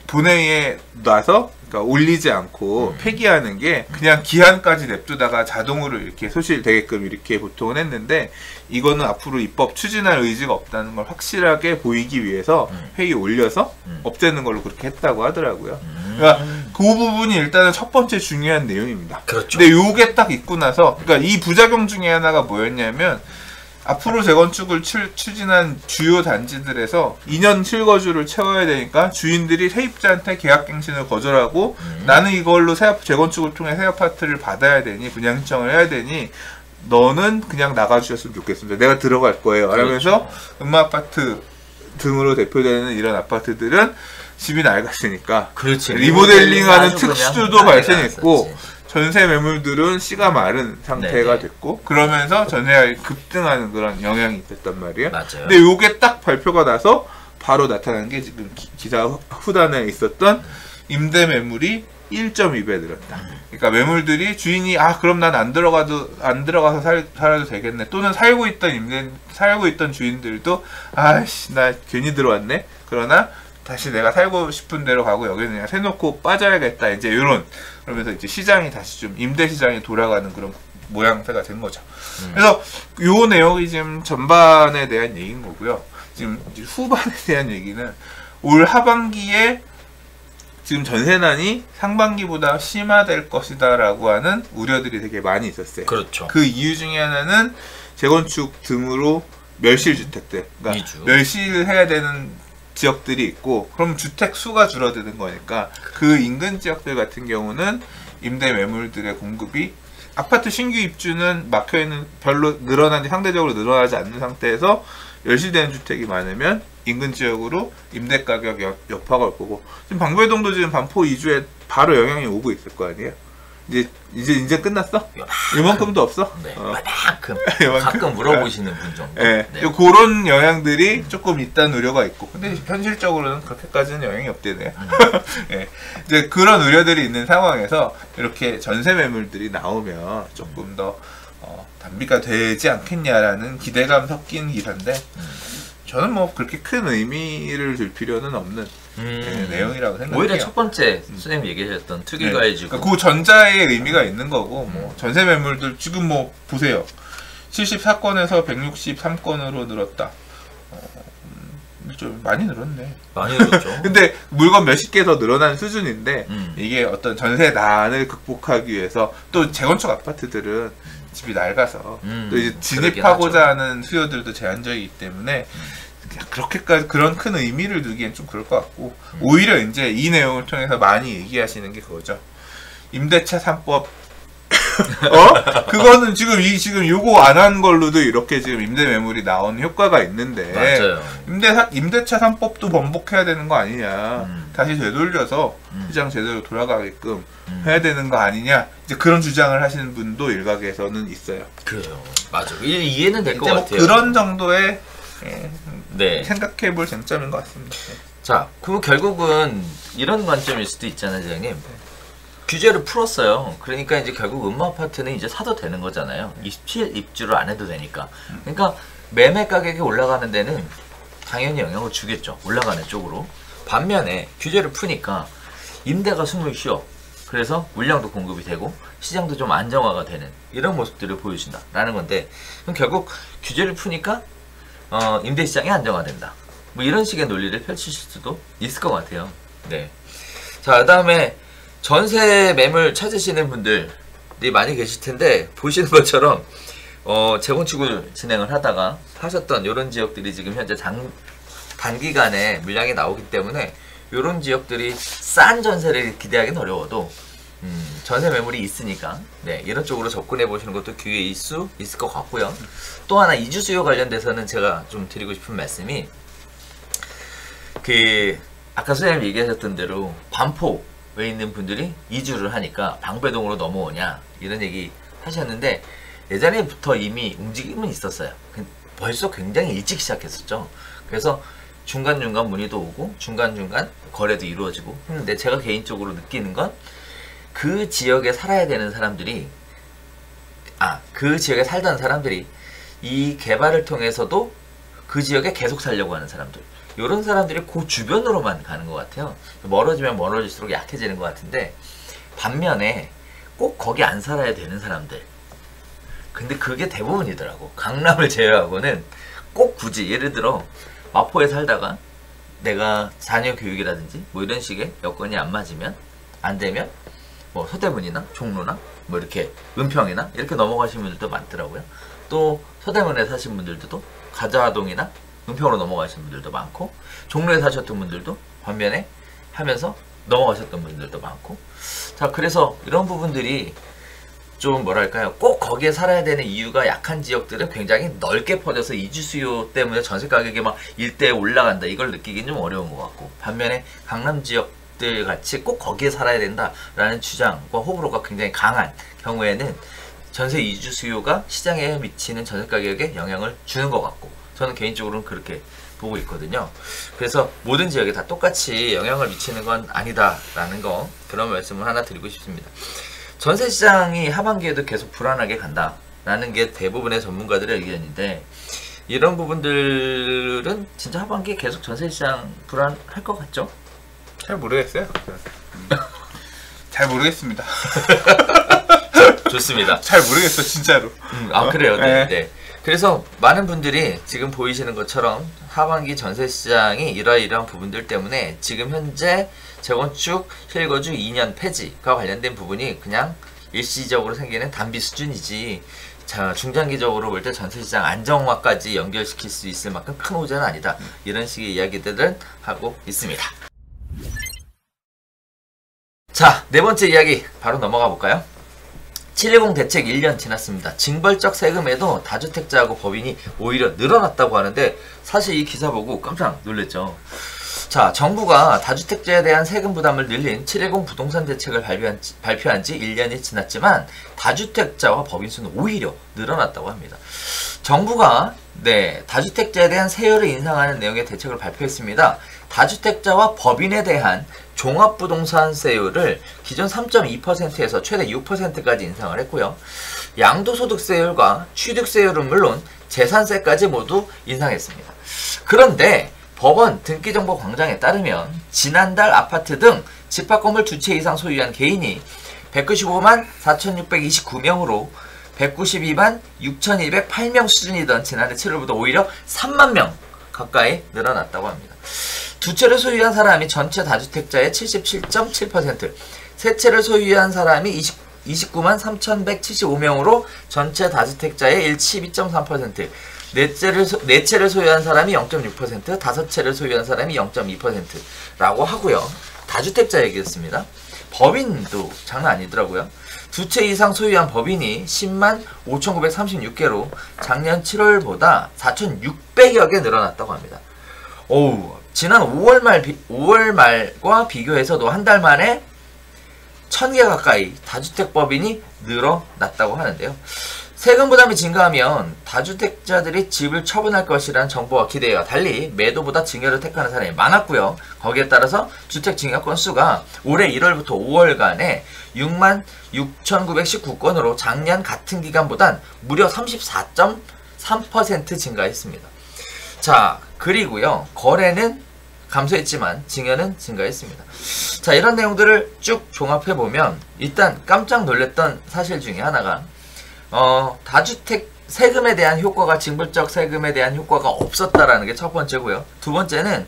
본회의에 놔서, 그러니까 올리지 않고 폐기하는 게 그냥 기한까지 냅두다가 자동으로 이렇게 소실되게끔 이렇게 보통은 했는데, 이거는 앞으로 입법 추진할 의지가 없다는 걸 확실하게 보이기 위해서 회의 올려서 없애는 걸로 그렇게 했다고 하더라고요. 그러니까 그 부분이 일단은 첫 번째 중요한 내용입니다. 그렇죠. 근데 요게 딱 있고 나서, 그러니까 이 부작용 중에 하나가 뭐였냐면, 앞으로 재건축을 추진한 주요 단지들에서 2년 실거주를 채워야 되니까 주인들이 세입자한테 계약갱신을 거절하고 나는 이걸로 재건축을 통해 새 아파트를 받아야 되니 분양 신청을 해야 되니 너는 그냥 나가주셨으면 좋겠습니다. 내가 들어갈 거예요. 그러면서 음마아파트 등으로 대표되는 이런 아파트들은 집이 낡았으니까 그렇지. 리모델링하는 특수도 발생했고 났었지. 전세 매물들은 씨가 마른 상태가 네네. 됐고 그러면서 전세가격이 급등하는 그런 영향이 있었단 말이에요. 맞아요. 근데 요게 딱 발표가 나서 바로 나타난 게 지금 기사 후단에 있었던 임대 매물이 1.2배 늘었다. 그러니까 매물들이 주인이 그럼 난 안 들어가서 살아도 되겠네. 또는 살고 있던 주인들도 아이씨 나 괜히 들어왔네. 그러나 다시 내가 살고 싶은 데로 가고 여기는 그냥 세놓고 빠져야겠다. 이제 그러면서 이제 시장이 다시 좀 임대 시장이 돌아가는 그런 모양새가 된 거죠. 그래서 요 내용이 지금 전반에 대한 얘기인 거고요. 지금 이제 후반에 대한 얘기는 올 하반기에 지금 전세난이 상반기보다 심화될 것이다라고 하는 우려들이 되게 많이 있었어요. 그렇죠. 그 이유 중에 하나는 재건축 등으로 멸실 주택들, 그러니까 멸실을 해야 되는 지역들이 있고 그럼 주택 수가 줄어드는 거니까 그 인근 지역들 같은 경우는 임대 매물들의 공급이 아파트 신규 입주는 막혀있는 별로 상대적으로 늘어나지 않는 상태에서 멸실되는 주택이 많으면 인근 지역으로 임대 가격 여파가 올 거고 지금 방배동도 지금 반포 이주에 바로 영향이 오고 있을 거 아니에요? 이제 끝났어? 이만큼도 없어? 네. 이만큼. 가끔 물어보시는 분 정도. 네. 네. 그런 영향들이 조금 있다는 우려가 있고, 근데 현실적으로는 그렇게까지는 영향이 없대네요. 네. 이제 그런 우려들이 있는 상황에서 이렇게 전세 매물들이 나오면 조금 더 단비가 되지 않겠냐라는 기대감 섞인 기사인데, 저는 뭐 그렇게 큰 의미를 줄 필요는 없는 내용이라고 생각해요. 오히려 첫 번째 선생님 얘기하셨던 투기가해지고 그러니까 그 전자의 의미가 있는 거고 뭐 전세 매물들 지금 뭐 보세요. 74건에서 163건으로 늘었다. 좀 많이 늘었네. 많이 늘었죠. 근데 물건 몇십 개 더 늘어난 수준인데 이게 어떤 전세난을 극복하기 위해서 또 재건축 아파트들은 집이 낡아서 또 이제 진입하고자 하는 수요들도 제한적이기 때문에 그렇게까지 그런 큰 의미를 두기엔 좀 그럴 것 같고 오히려 이제 이 내용을 통해서 많이 얘기하시는 게 그거죠. 임대차 3법 그거는 지금 요거 안 한 걸로도 이렇게 지금 임대 매물이 나오는 효과가 있는데 맞아요. 임대차 3법도 번복해야 되는 거 아니냐. 다시 되돌려서 시장 제대로 돌아가게끔 해야 되는 거 아니냐. 이제 그런 주장을 하시는 분도 일각에서는 있어요. 그래요. 맞아. 이해는 될 것 뭐 같아요. 그런 정도의 네. 생각해볼 쟁점인 것 같습니다. 자, 그럼 결국은 이런 관점일 수도 있잖아요, 선생님. 규제를 풀었어요. 그러니까 이제 결국 음마아파트는 이제 사도 되는 거잖아요. 27 입주를 안 해도 되니까. 그러니까 매매 가격이 올라가는 데는 당연히 영향을 주겠죠. 올라가는 쪽으로. 반면에 규제를 푸니까 임대가 숨을 쉬어. 그래서 물량도 공급이 되고 시장도 좀 안정화가 되는 이런 모습들을 보여준다라는 건데 그럼 결국 규제를 푸니까 임대 시장이 안정화된다. 뭐 이런 식의 논리를 펼치실 수도 있을 것 같아요. 네. 자, 그다음에 전세 매물 찾으시는 분들이 많이 계실 텐데 보시는 것처럼 재건축을 진행을 하다가 하셨던 이런 지역들이 지금 현재 단기간에 물량이 나오기 때문에 이런 지역들이 싼 전세를 기대하기는 어려워도 전세 매물이 있으니까 네, 이런 쪽으로 접근해 보시는 것도 기회일 수 있을 것 같고요. 또 하나 이주 수요 관련돼서는 제가 좀 드리고 싶은 말씀이 아까 선생님 얘기하셨던 대로 반포에 있는 분들이 이주를 하니까 방배동으로 넘어오냐 이런 얘기 하셨는데 예전에부터 이미 움직임은 있었어요. 벌써 굉장히 일찍 시작했었죠. 그래서 중간중간 문의도 오고 중간중간 거래도 이루어지고 근데 제가 개인적으로 느끼는 건 그 지역에 살아야 되는 사람들이 그 지역에 살던 사람들이 이 개발을 통해서도 그 지역에 계속 살려고 하는 사람들 이런 사람들이 그 주변으로만 가는 것 같아요. 멀어지면 멀어질수록 약해지는 것 같은데 반면에 꼭 거기 안 살아야 되는 사람들 근데 그게 대부분이더라고. 강남을 제외하고는 꼭 굳이 예를 들어 마포에 살다가 내가 자녀 교육이라든지 뭐 이런 식의 여건이 안 맞으면 안 되면 뭐 서대문이나 종로나 뭐 이렇게 은평이나 이렇게 넘어가시는 분들도 많더라고요. 또 서대문에 사신 분들도 가자동이나 은평으로 넘어가신 분들도 많고 종로에 사셨던 분들도 반면에 하면서 넘어가셨던 분들도 많고 자 그래서 이런 부분들이 좀 뭐랄까요 꼭 거기에 살아야 되는 이유가 약한 지역들은 굉장히 넓게 퍼져서 이주 수요 때문에 전세 가격이 막 일대에 올라간다 이걸 느끼기는 좀 어려운 것 같고 반면에 강남 지역들 같이 꼭 거기에 살아야 된다라는 주장과 호불호가 굉장히 강한 경우에는 전세 이주 수요가 시장에 미치는 전세 가격에 영향을 주는 것 같고 저는 개인적으로는 그렇게 보고 있거든요. 그래서 모든 지역에 다 똑같이 영향을 미치는 건 아니다라는 거 그런 말씀을 하나 드리고 싶습니다. 전세 시장이 하반기에도 계속 불안하게 간다라는 게 대부분의 전문가들의 의견인데 이런 부분들은 진짜 하반기에 계속 전세 시장 불안할 것 같죠? 잘 모르겠어요. 잘 모르겠습니다. 좋습니다. 잘 모르겠어 진짜로. 아 그래요. 네. 네. 그래서 많은 분들이 지금 보이시는 것처럼 하반기 전세 시장이 이러이러한 부분들 때문에 지금 현재 재건축 실거주 2년 폐지가 관련된 부분이 그냥 일시적으로 생기는 단비 수준이지 자 중장기적으로 볼 때 전세 시장 안정화까지 연결시킬 수 있을 만큼 큰 호재는 아니다. 이런 식의 이야기들은 하고 있습니다. 자, 네 번째 이야기 바로 넘어가 볼까요? 710 대책 1년 지났습니다. 징벌적 세금에도 다주택자하고 법인이 오히려 늘어났다고 하는데 사실 이 기사 보고 깜짝 놀랐죠. 자, 정부가 다주택자에 대한 세금 부담을 늘린 710 부동산 대책을 발표한 지 1년이 지났지만 다주택자와 법인 수는 오히려 늘어났다고 합니다. 정부가 다주택자에 대한 세율을 인상하는 내용의 대책을 발표했습니다. 다주택자와 법인에 대한 종합부동산세율을 기존 3.2%에서 최대 6%까지 인상을 했고요. 양도소득세율과 취득세율은 물론 재산세까지 모두 인상했습니다. 그런데 법원 등기정보광장에 따르면 지난달 아파트 등 집합건물 2채 이상 소유한 개인이 195만 4,629명으로 192만 6,208명 수준이던 지난해 7월보다 오히려 3만 명 가까이 늘어났다고 합니다. 두 채를 소유한 사람이 전체 다주택자의 77.7%, 세 채를 소유한 사람이 29만 3,175명으로 전체 다주택자의 12.3%, 네 채를 소유한 사람이 0.6%, 다섯 채를 소유한 사람이 0.2%라고 하고요. 다주택자 얘기였습니다. 법인도 장난 아니더라고요. 두 채 이상 소유한 법인이 10만 5,936개로 작년 7월보다 4,600여 개 늘어났다고 합니다. 오우, 지난 5월 말과 비교해서도 한 달 만에 1,000개 가까이 다주택 법인이 늘어났다고 하는데요. 세금 부담이 증가하면 다주택자들이 집을 처분할 것이라는 정보와 기대와 달리 매도보다 증여를 택하는 사람이 많았고요. 거기에 따라서 주택 증여 건수가 올해 1월부터 5월간에 6만 6,919건으로 작년 같은 기간보단 무려 34.3% 증가했습니다. 자, 그리고요. 거래는 감소했지만 증여는 증가했습니다. 자, 이런 내용들을 쭉 종합해보면 일단 깜짝 놀랐던 사실 중에 하나가 다주택 세금에 대한 효과가 징벌적 세금에 대한 효과가 없었다라는 게 첫 번째고요. 두 번째는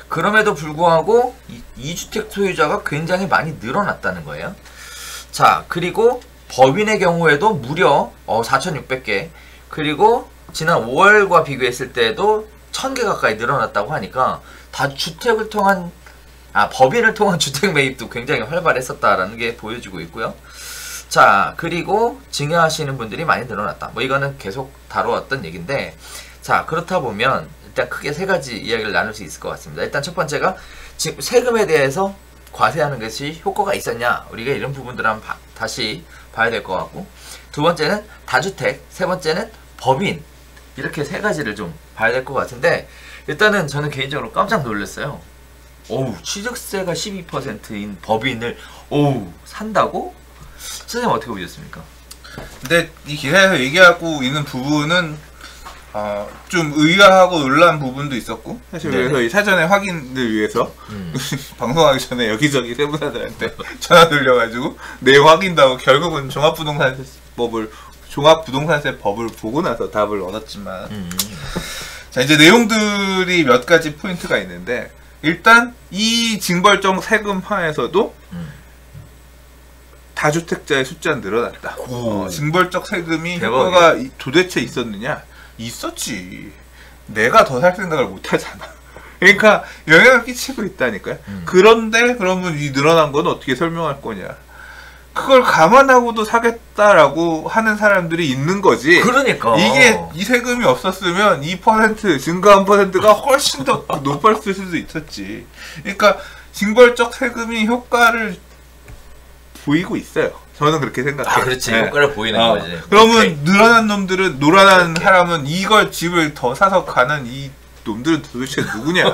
그럼에도 불구하고 2주택 소유자가 굉장히 많이 늘어났다는 거예요. 자, 그리고 법인의 경우에도 무려 4,600개 그리고 지난 5월과 비교했을 때도 1,000개 가까이 늘어났다고 하니까 다주택을 통한 법인을 통한 주택 매입도 굉장히 활발했었다라는 게 보여지고 있고요. 자, 그리고 증여하시는 분들이 많이 늘어났다. 뭐 이거는 계속 다뤄왔던 얘기인데, 자, 그렇다 보면 일단 크게 세 가지 이야기를 나눌 수 있을 것 같습니다. 일단 첫 번째가 지금 세금에 대해서 과세하는 것이 효과가 있었냐, 우리가 이런 부분들을 한번 다시 봐야 될 것 같고, 두 번째는 다주택, 세 번째는 법인, 이렇게 세 가지를 좀 봐야 될 것 같은데, 일단은 저는 개인적으로 깜짝 놀랐어요. 오우, 취득세가 12%인 법인을 산다고? 선생님 어떻게 보셨습니까? 근데 이 기사에서 얘기하고 있는 부분은 좀 의아하고 놀란 부분도 있었고, 사실 네네. 그래서 이 사전에 확인을 위해서 방송하기 전에 여기저기 세무사들한테 전화 돌려가지고 내용 확인도 하고 결국은 종합부동산세법을 보고 나서 답을 얻었지만, 자, 이제 내용들이 몇 가지 포인트가 있는데, 일단 이 징벌적 세금화에서도 다주택자의 숫자는 늘어났다. 징벌적 세금이 대박이야. 효과가 도대체 있었느냐? 있었지. 내가 더 살 생각을 못 하잖아. 그러니까 영향을 끼치고 있다니까요. 그런데 그러면 이 늘어난 건 어떻게 설명할 거냐? 그걸 감안하고도 사겠다라고 하는 사람들이 있는 거지. 그러니까 이게 이 세금이 없었으면 2% 증가한 퍼센트가 훨씬 더 높았을 수도 있었지. 그러니까 징벌적 세금이 효과를 보이고 있어요. 저는 그렇게 생각해요. 아, 그렇지. 효과를 보이는 거지. 그러면 오케이. 늘어난 놈들은 노란한 사람은 이걸 집을 더 사서 가는 이 놈들은 도대체 누구냐?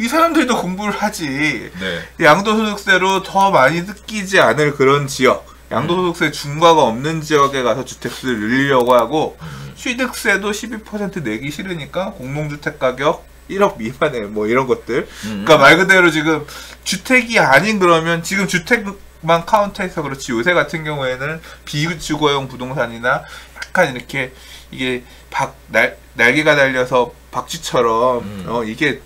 이 사람들도 공부를 하지. 네. 양도소득세로 더 많이 뜯기지 않을 그런 지역, 양도소득세 중과가 없는 지역에 가서 주택수를 늘리려고 하고 취득세도 12% 내기 싫으니까 공동주택 가격 1억 미만에 뭐 이런 것들. 그러니까 말 그대로 지금 주택이 아닌 그러면 지금 주택만 카운트해서 그렇지 요새 같은 경우에는 비주거용 부동산이나 약간 이렇게 이게 날개가 달려서 박쥐처럼 이게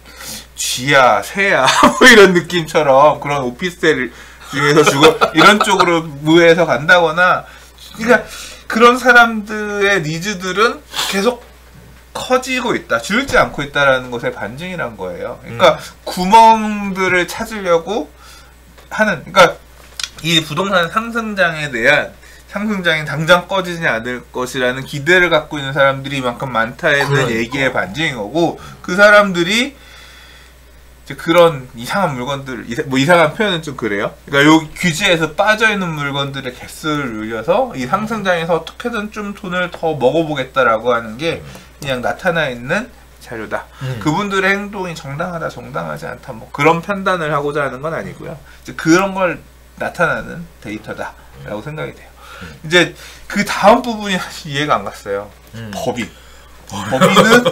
쥐야 새야 뭐 이런 느낌처럼 그런 오피스텔 중에서 이런 쪽으로 무해해서 간다거나 그러니까 그런 사람들의 니즈들은 계속 커지고 있다, 줄지 않고 있다라는 것의 반증이란 거예요. 그러니까 구멍들을 찾으려고 하는, 그러니까 이 부동산 상승장에 대한 상승장이 당장 꺼지지 않을 것이라는 기대를 갖고 있는 사람들이 이만큼 많다는 그러니까. 얘기의 반증인 거고, 그 사람들이 이제 그런 이상한 물건들, 뭐 이상한 표현은 좀 그래요. 그러니까 요 규제에서 빠져 있는 물건들의 개수를 늘려서 이 상승장에서 어떻게든 좀 돈을 더 먹어보겠다라고 하는 게 그냥 나타나 있는 자료다. 그분들의 행동이 정당하다, 정당하지 않다, 뭐 그런 판단을 하고자 하는 건 아니고요. 이제 그런 걸 나타나는 데이터다라고 생각이 돼요. 이제 그 다음 부분이 사실 이해가 안 갔어요. 법인. 법인은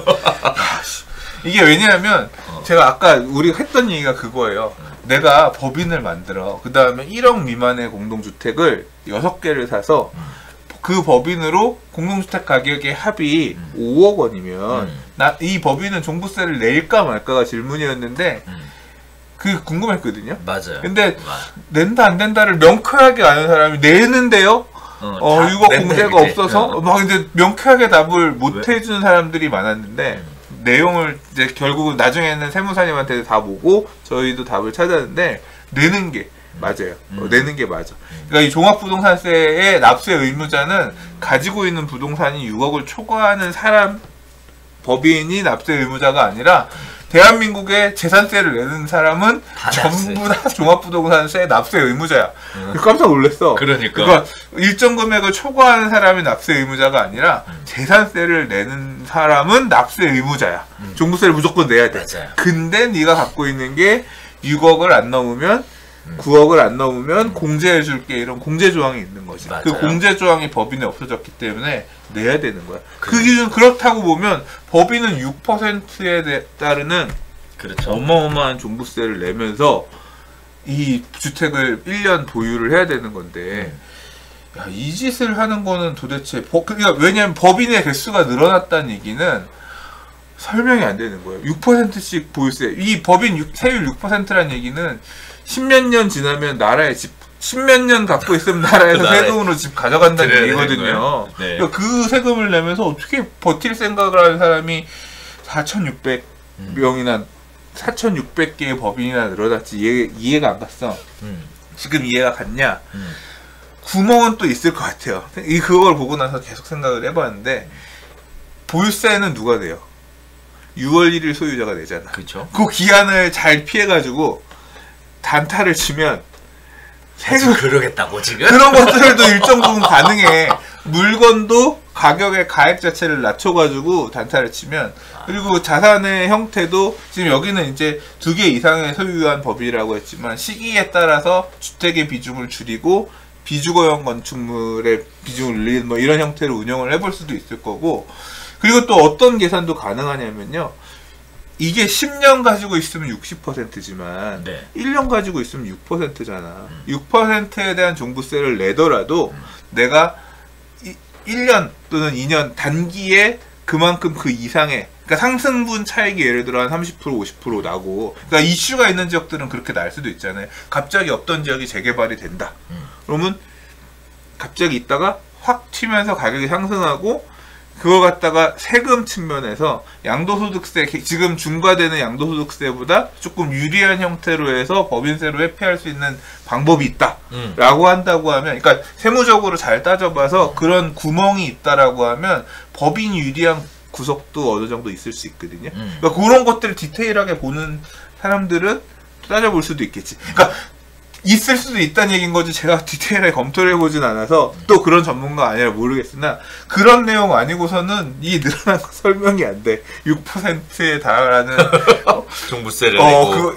이게 왜냐하면 제가 아까 우리가 했던 얘기가 그거예요. 내가 법인을 만들어. 그 다음에 1억 미만의 공동주택을 6개를 사서 그 법인으로 공동주택 가격의 합이 5억 원이면 이 법인은 종부세를 낼까 말까가 질문이었는데 그 궁금했거든요. 맞아요. 근데 낸다 안 된다를 명쾌하게 아는 사람이 내는데요. 이거 공제가 없어서 막 이제 명쾌하게 답을 못 해주는 사람들이 많았는데 내용을 이제 결국은 나중에는 세무사님한테 다 보고 저희도 답을 찾았는데 내는 게 맞아요. 내는 게 맞아. 그러니까 이 종합부동산세의 납세 의무자는 가지고 있는 부동산이 6억을 초과하는 사람, 법인이 납세 의무자가 아니라 대한민국에 재산세를 내는 사람은 전부 다 종합부동산세 납세 의무자야. 깜짝 놀랐어. 그러니까 일정 금액을 초과하는 사람이 납세 의무자가 아니라 재산세를 내는 사람은 납세 의무자야. 종부세를 무조건 내야 돼. 맞아요. 근데 네가 갖고 있는 게 6억을 안 넘으면 9억을 안 넘으면 공제해 줄게, 이런 공제 조항이 있는 거지. 맞아요. 그 공제 조항이 법인에 없어졌기 때문에 내야 되는 거야. 그 기준 그렇다고 보면 법인은 6%에 따르는 그렇죠. 어마어마한 종부세를 내면서 이 주택을 1년 보유를 해야 되는 건데 야, 이 짓을 하는 거는 도대체 그러니까 왜냐면 법인의 개수가 늘어났다는 얘기는 설명이 안 되는 거예요. 6%씩 보유세. 이 법인 세율 6%라는 얘기는 10몇 년 지나면 나라에 집 10몇 년 갖고 있으면 나라에서 세금으로 집 가져간다는 얘기거든요. 네. 그러니까 그 세금을 내면서 어떻게 버틸 생각을 하는 사람이 4,600명이나 4,600개의 법인이나 늘어났지 이해가 안 갔어. 지금 이해가 갔냐? 구멍은 또 있을 것 같아요. 그걸 보고 나서 계속 생각을 해봤는데 보유세는 누가 내요? 6월 1일 소유자가 내잖아. 그렇죠. 그 기한을 잘 피해가지고 단타를 치면 세금 그러겠다고 지금? 그런 것들도 일정 부분 가능해. 물건도 가격의 가액 자체를 낮춰가지고 단타를 치면, 그리고 자산의 형태도 지금 여기는 이제 2개 이상의 소유한 법이라고 했지만 시기에 따라서 주택의 비중을 줄이고 비주거용 건축물의 비중을 늘리는 뭐 이런 형태로 운영을 해볼 수도 있을 거고, 그리고 또 어떤 계산도 가능하냐면요. 이게 10년 가지고 있으면 60%지만 네. 1년 가지고 있으면 6%잖아. 6%에 대한 종부세를 내더라도 내가 1년 또는 2년 단기에 그만큼 그 이상의 그러니까 상승분 차익이 예를 들어 한 30% 50% 나고, 그러니까 이슈가 있는 지역들은 그렇게 날 수도 있잖아요. 갑자기 없던 지역이 재개발이 된다. 그러면 갑자기 있다가 확 튀면서 가격이 상승하고, 그걸 갖다가 세금 측면에서 양도소득세, 지금 중과되는 양도소득세보다 조금 유리한 형태로 해서 법인세로 회피할 수 있는 방법이 있다 라고 한다고 하면, 그러니까 세무적으로 잘 따져봐서 그런 구멍이 있다라고 하면 법인 유리한 구석도 어느 정도 있을 수 있거든요. 그러니까 그런 것들을 디테일하게 보는 사람들은 따져볼 수도 있겠지. 그러니까 있을 수도 있다는 얘기인 거지, 제가 디테일하게 검토를 해보진 않아서 또 그런 전문가가 아니라 모르겠으나, 그런 내용 아니고서는 이 늘어난 거 설명이 안 돼. 6%에 달하는 종부세를 내고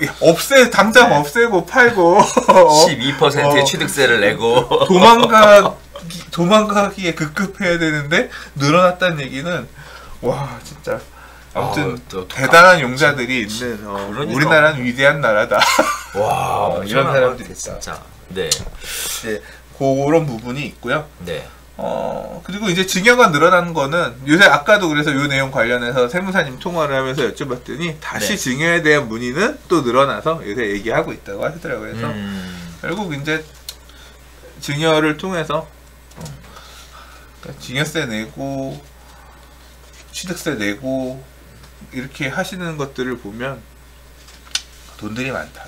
당장 네. 없애고 팔고 12%의 취득세를 내고 도망가기에 급급해야 되는데 늘어났다는 얘기는, 와 진짜 아무튼 대단한 용자들이 있는 그러니까. 우리나라는 위대한 나라다. 와 이런 사람들이 있다. 진짜. 네. 네, 그런 부분이 있고요. 네. 그리고 이제 증여가 늘어나는 거는 요새 아까도 그래서 요 내용 관련해서 세무사님 통화를 하면서 여쭤봤더니 다시 네. 증여에 대한 문의는 또 늘어나서 요새 얘기하고 있다고 하시더라고요. 그래서 결국 이제 증여를 통해서 증여세 내고 취득세 내고 이렇게 하시는 것들을 보면 돈들이 많다.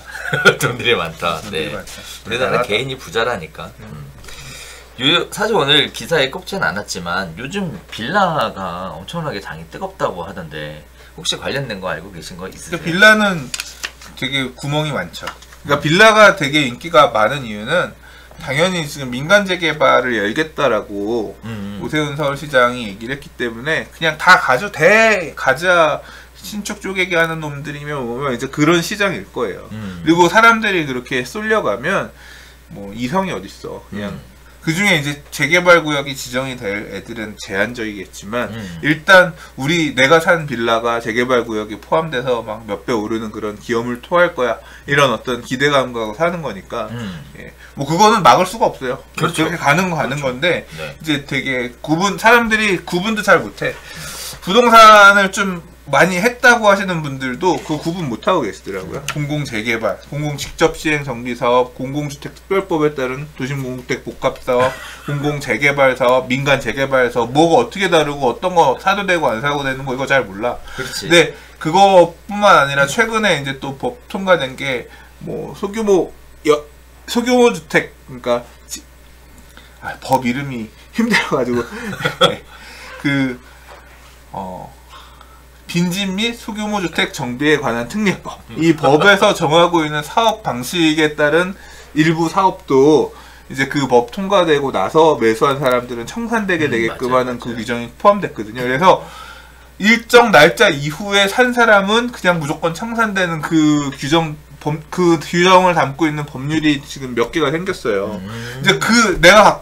돈들이 많다. 돈들이 네. 많다. 근데 나는 개인이 부자라니까. 사실 오늘 기사에 꼽지는 않았지만 요즘 빌라가 엄청나게 장이 뜨겁다고 하던데 혹시 관련된 거 알고 계신 거 있으세요? 그러니까 빌라는 되게 구멍이 많죠. 그러니까 빌라가 되게 인기가 많은 이유는 당연히 지금 민간 재개발을 열겠다라고 오세훈 서울시장이 얘기를 했기 때문에 그냥 다 가자 신축 쪼개기 하는 놈들이면 오면 이제 그런 시장일 거예요. 그리고 사람들이 그렇게 쏠려가면 뭐 이성이 어딨어. 그냥 그 중에 이제 재개발 구역이 지정이 될 애들은 제한적이겠지만 일단 내가 산 빌라가 재개발 구역이 포함돼서 막 몇 배 오르는 그런 기염을 토할 거야, 이런 어떤 기대감과 사는 거니까 예. 뭐 그거는 막을 수가 없어요. 그렇죠. 그렇게 가는 그렇죠. 건데 네. 이제 되게 사람들이 구분도 잘 못해. 부동산을 좀 많이 했다고 하시는 분들도 그 구분 못하고 계시더라고요. 공공재개발, 공공직접시행 정비사업, 공공주택특별법에 따른 도심공공주택 복합사업, 공공재개발사업, 민간재개발사업, 뭐가 어떻게 다르고 어떤 거 사도 되고 안 사도 되는 거 이거 잘 몰라. 그렇지. 근데 그거뿐만 아니라 최근에 이제 또 법 통과된 게 뭐 소규모 주택, 그러니까 법 이름이 힘들어가지고 빈집 및 소규모 주택 정비에 관한 특례법. 이 법에서 정하고 있는 사업 방식에 따른 일부 사업도 이제 그 법 통과되고 나서 매수한 사람들은 청산되게 되게끔 하는 그 규정이 포함됐거든요. 그래서 일정 날짜 이후에 산 사람은 그냥 무조건 청산되는 그 규정을 담고 있는 법률이 지금 몇 개가 생겼어요. 이제 내가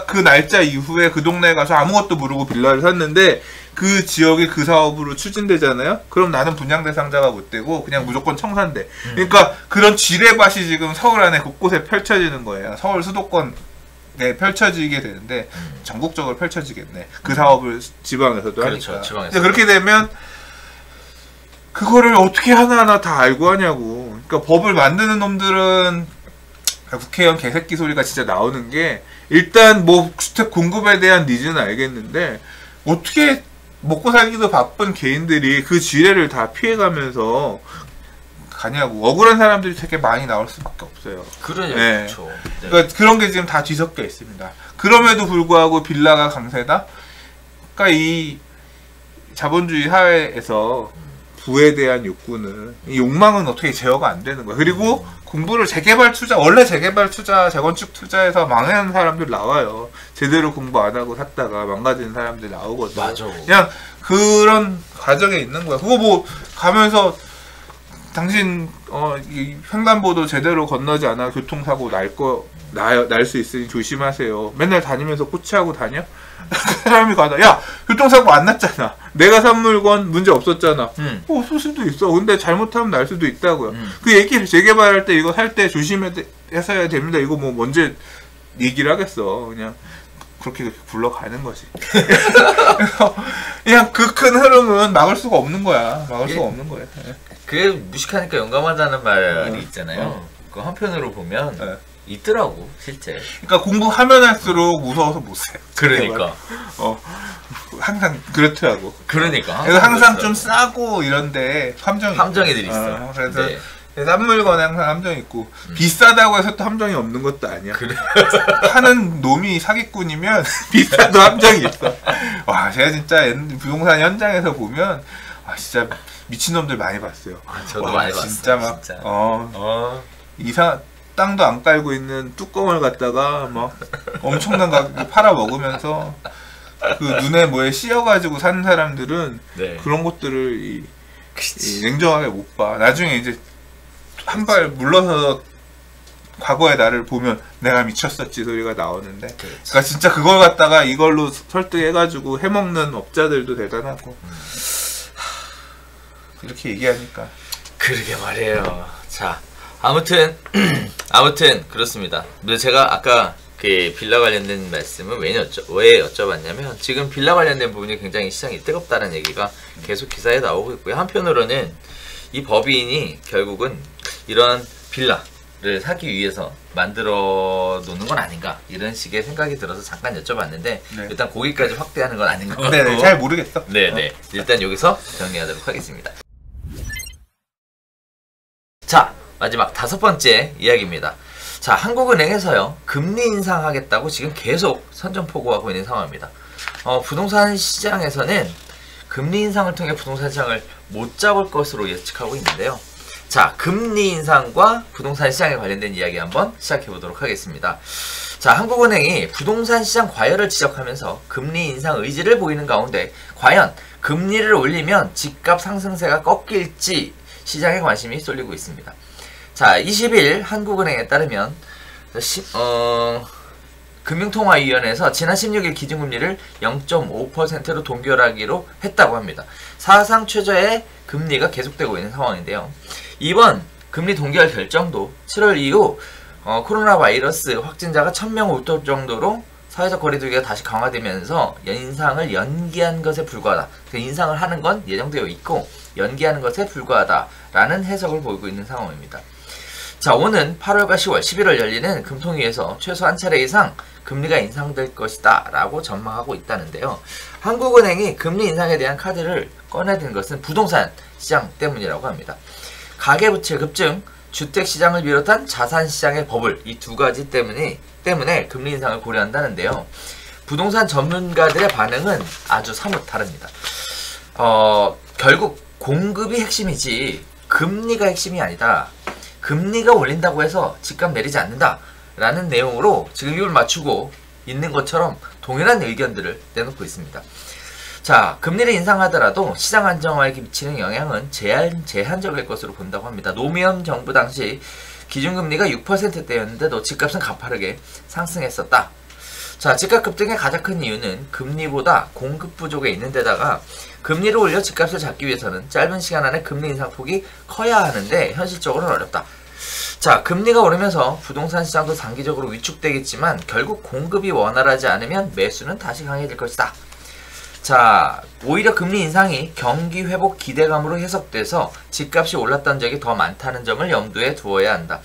그 날짜 이후에 그 동네에 가서 아무것도 모르고 빌라를 샀는데 그 지역이 그 사업으로 추진되잖아요. 그럼 나는 분양 대상자가 못 되고 그냥 무조건 청산돼. 그러니까 그런 지뢰밭이 지금 서울 안에 곳곳에 펼쳐지는 거예요. 서울 수도권에 펼쳐지게 되는데 전국적으로 펼쳐지겠네. 그 사업을 지방에서도 그렇죠, 하니까. 지방에서. 그렇게 되면 그거를 어떻게 하나하나 다 알고 하냐고. 그러니까 법을 만드는 놈들은 국회의원 개새끼 소리가 진짜 나오는 게, 일단 뭐 주택 공급에 대한 니즈는 알겠는데 어떻게 먹고 살기도 바쁜 개인들이 그 지뢰를 다 피해가면서 가냐고. 억울한 사람들이 되게 많이 나올 수밖에 없어요. 그러죠. 네. 그렇죠. 네. 그러니까 그런 게 지금 다 뒤섞여 있습니다. 그럼에도 불구하고 빌라가 강세다? 그러니까 이 자본주의 사회에서 부에 대한 욕구는, 이 욕망은 어떻게 제어가 안 되는 거야. 그리고 공부를 원래 재개발 투자, 재건축 투자에서 망하는 사람들 나와요. 제대로 공부 안 하고 샀다가 망가지는 사람들 나오거든. 맞아. 그냥 그런 과정에 있는 거야. 그거 뭐 가면서 당신 이 횡단보도 제대로 건너지 않아 교통사고 날 수 있으니 조심하세요. 맨날 다니면서 코치하고 다녀? 그 사람이 가다, 야, 교통사고 안 났잖아. 내가 산 물건 문제 없었잖아. 쏠 수도 있어. 근데 잘못하면 날 수도 있다고요. 그 얘기를 재개발할 때 이거 살 때 조심해서야 됩니다. 이거 뭐 언제 얘기를 하겠어. 그냥 그렇게 굴러가는 거지. 그래서 그냥 그 큰 흐름은 막을 수가 없는 거야. 막을 수가 없는 거야. 그게 무식하니까 용감하다는 말이 있잖아요. 그 한편으로 보면 있더라고 실제. 그러니까 공부하면 할수록 무서워서 못 해. 그러니까. 항상 그렇더라고. 그러니까. 그래서 항상 좀 싸고 이런데 함정이들이 있어. 그래서 그래서 싼 물건에 항상 함정이 있고 비싸다고 해서 또 함정이 없는 것도 아니야. 그래. 하는 놈이 사기꾼이면 비싸도 함정이 있어. 와, 제가 진짜 부동산 현장에서 보면 진짜 미친놈들 많이 봤어요. 저도 많이 봤어요. 진짜 막 이상 땅도 안 깔고 있는 뚜껑을 갖다가 막 엄청난 가격에 팔아 먹으면서 그 눈에 뭐에 씌어가지고 사는 사람들은 그런 것들을 이 냉정하게 못 봐. 나중에 이제 한 발 물러서 과거의 나를 보면 내가 미쳤었지 소리가 나오는데, 그러니까 진짜 그걸 갖다가 이걸로 설득해가지고 해먹는 업자들도 대단하고. 이렇게 얘기하니까 그러게 말이에요. 자, 아무튼 그렇습니다. 제가 아까 그 빌라 관련된 말씀은 왜 여쭤봤냐면, 지금 빌라 관련된 부분이 굉장히 시장이 뜨겁다는 얘기가 계속 기사에 나오고 있고요. 한편으로는 이 법인이 결국은 이런 빌라를 사기 위해서 만들어 놓는 건 아닌가, 이런 식의 생각이 들어서 잠깐 여쭤봤는데, 일단 거기까지 확대하는 건 아닌 것 같고. 네네, 잘 모르겠어. 네네. 일단 여기서 정리하도록 하겠습니다. 자, 마지막 5번째 이야기입니다. 자, 한국은행에서요, 금리 인상하겠다고 지금 계속 선전포고하고 있는 상황입니다. 부동산 시장에서는 금리 인상을 통해 부동산 시장을 못 잡을 것으로 예측하고 있는데요. 자, 금리 인상과 부동산 시장에 관련된 이야기 한번 시작해 보도록 하겠습니다. 자, 한국은행이 부동산 시장 과열을 지적하면서 금리 인상 의지를 보이는 가운데, 과연 금리를 올리면 집값 상승세가 꺾일지 시장에 관심이 쏠리고 있습니다. 자, 20일 한국은행에 따르면 금융통화위원회에서 지난 16일 기준금리를 0.5%로 동결하기로 했다고 합니다. 사상 최저의 금리가 계속되고 있는 상황인데요. 이번 금리 동결 결정도 7월 이후 코로나 바이러스 확진자가 1000명 올 정도로 사회적 거리두기가 다시 강화되면서 인상을 연기한 것에 불과하다. 인상을 하는 건 예정되어 있고 연기하는 것에 불과하다라는 해석을 보이고 있는 상황입니다. 자, 오는 8월과 10월, 11월 열리는 금통위에서 최소 한 차례 이상 금리가 인상될 것이다 라고 전망하고 있다는데요. 한국은행이 금리 인상에 대한 카드를 꺼내든 것은 부동산 시장 때문이라고 합니다. 가계부채 급증, 주택시장을 비롯한 자산시장의 버블, 이 두 가지 때문에 금리 인상을 고려한다는데요. 부동산 전문가들의 반응은 아주 사뭇 다릅니다. 결국 공급이 핵심이지 금리가 핵심이 아니다. 금리가 올린다고 해서 집값 내리지 않는다 라는 내용으로 지금 입을 맞추고 있는 것처럼 동일한 의견들을 내놓고 있습니다. 자, 금리를 인상하더라도 시장 안정화에 미치는 영향은 제한적일 것으로 본다고 합니다. 노무현 정부 당시 기준금리가 6%대였는데도 집값은 가파르게 상승했었다. 자, 집값 급등의 가장 큰 이유는 금리보다 공급 부족에 있는 데다가 금리를 올려 집값을 잡기 위해서는 짧은 시간 안에 금리 인상폭이 커야 하는데 현실적으로는 어렵다. 자, 금리가 오르면서 부동산 시장도 단기적으로 위축되겠지만 결국 공급이 원활하지 않으면 매수는 다시 강해질 것이다. 자, 오히려 금리 인상이 경기 회복 기대감으로 해석돼서 집값이 올랐던 적이 더 많다는 점을 염두에 두어야 한다.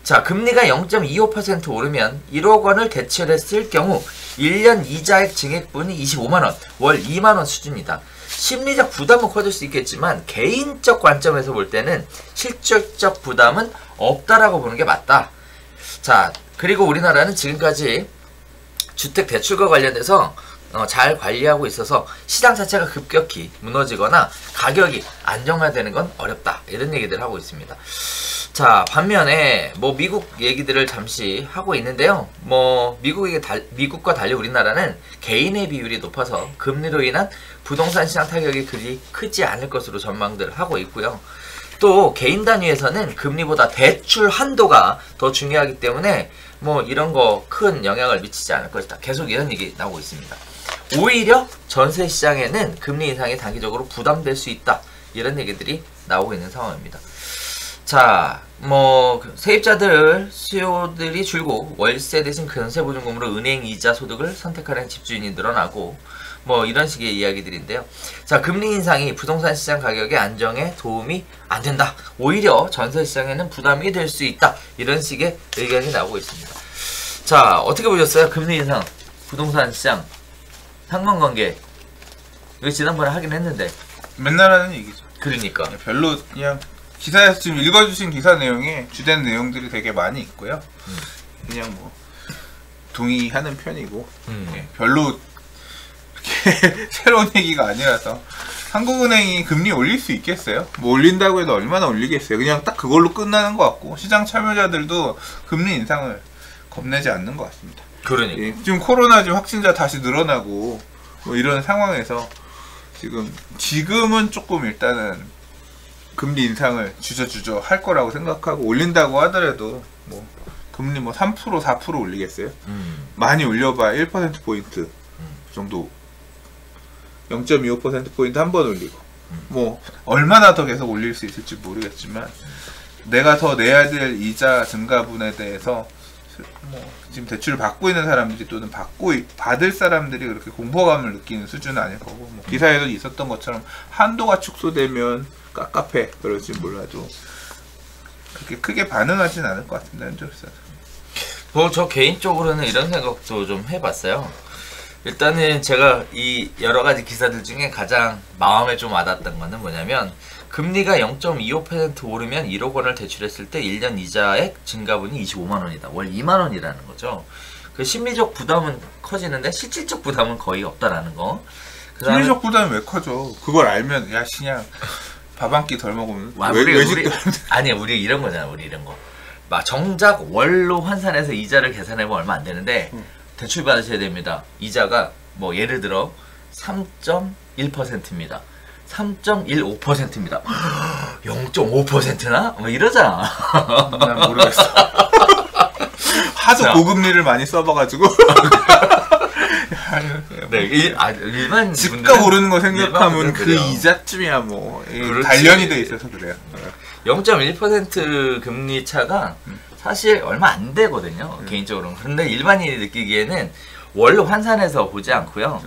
자, 금리가 0.25% 오르면 1억 원을 대출했을 경우 1년 이자액 증액분이 25만원, 월 2만원 수준이다. 심리적 부담은 커질 수 있겠지만 개인적 관점에서 볼 때는 실질적 부담은 없다라고 보는 게 맞다. 자, 그리고 우리나라는 지금까지 주택 대출과 관련돼서 잘 관리하고 있어서 시장 자체가 급격히 무너지거나 가격이 안정화되는 건 어렵다, 이런 얘기들을 하고 있습니다. 자, 반면에 미국 얘기들을 잠시 하고 있는데요. 미국과 달리 우리나라는 개인의 비율이 높아서 금리로 인한 부동산 시장 타격이 그리 크지 않을 것으로 전망들을 하고 있고요. 또 개인 단위에서는 금리보다 대출 한도가 더 중요하기 때문에 이런 거 큰 영향을 미치지 않을 것이다. 계속 이런 얘기 나오고 있습니다. 오히려 전세 시장에는 금리 인상이 단기적으로 부담될 수 있다, 이런 얘기들이 나오고 있는 상황입니다. 자, 뭐 세입자들 수요들이 줄고 월세 대신 전세보증금으로 은행 이자 소득을 선택하는 집주인이 늘어나고 뭐 이런 식의 이야기들인데요. 자, 금리 인상이 부동산 시장 가격의 안정에 도움이 안 된다. 오히려 전세 시장에는 부담이 될 수 있다. 이런 식의 의견이 나오고 있습니다. 자, 어떻게 보셨어요? 금리 인상, 부동산 시장 상관관계. 이거 지난번에 하긴 했는데. 맨날 하는 얘기죠. 그러니까. 별로 그냥 기사에서 지금 읽어주신 기사 내용에 주된 내용들이 되게 많이 있고요. 그냥 뭐 동의하는 편이고 예, 별로 그렇게 새로운 얘기가 아니라서 한국은행이 금리 올릴 수 있겠어요? 뭐 올린다고 해도 얼마나 올리겠어요? 그냥 딱 그걸로 끝나는 것 같고 시장 참여자들도 금리 인상을 겁내지 않는 것 같습니다. 그러니까. 예, 지금 코로나 지금 확진자 다시 늘어나고 뭐 이런 상황에서 지금은 조금 일단은 금리 인상을 주저주저 할 거라고 생각하고 올린다고 하더라도 뭐 금리 뭐 3% 4% 올리겠어요? 많이 올려봐야 1%포인트 정도 0.25%포인트 한 번 올리고 뭐 얼마나 더 계속 올릴 수 있을지 모르겠지만 내가 더 내야 될 이자 증가분에 대해서 뭐 지금 대출을 받고 있는 사람들이 또는 받을 사람들이 그렇게 공포감을 느끼는 수준은 아닐 거고 뭐 기사에도 있었던 것처럼 한도가 축소되면 깝깝해 그럴지 몰라도 그렇게 크게 반응하진 않을 것 같은데 현재로서. 뭐 저 개인적으로는 이런 생각도 좀 해봤어요. 일단은 제가 이 여러 가지 기사들 중에 가장 마음에 좀 와닿았던 거는 뭐냐면 금리가 0.25% 오르면 1억 원을 대출했을 때 1년 이자액 증가분이 25만 원이다. 월 2만 원이라는 거죠. 그 심리적 부담은 커지는데 실질적 부담은 거의 없다라는 거. 심리적 부담이 왜 커져? 그걸 알면 야 그냥 밥 한 끼 덜 먹으면 우리 이런 거잖아. 우리 이런 거. 막 정작 월로 환산해서 이자를 계산해보면 얼마 안 되는데 대출 받으셔야 됩니다. 이자가 뭐 예를 들어 3.1%입니다. 3.15%입니다. 0.5%나? 뭐 이러잖아. 난 모르겠어. 하도 고금리를 많이 써봐가지고. 네, 일반 집값 오르는 거 생각하면 그 이자쯤이야 뭐 단련이 돼 있어서 그래요. 0.1% 금리 차가 사실 얼마 안 되거든요. 개인적으로는. 그런데 일반인이 느끼기에는 월로 환산해서 보지 않고요.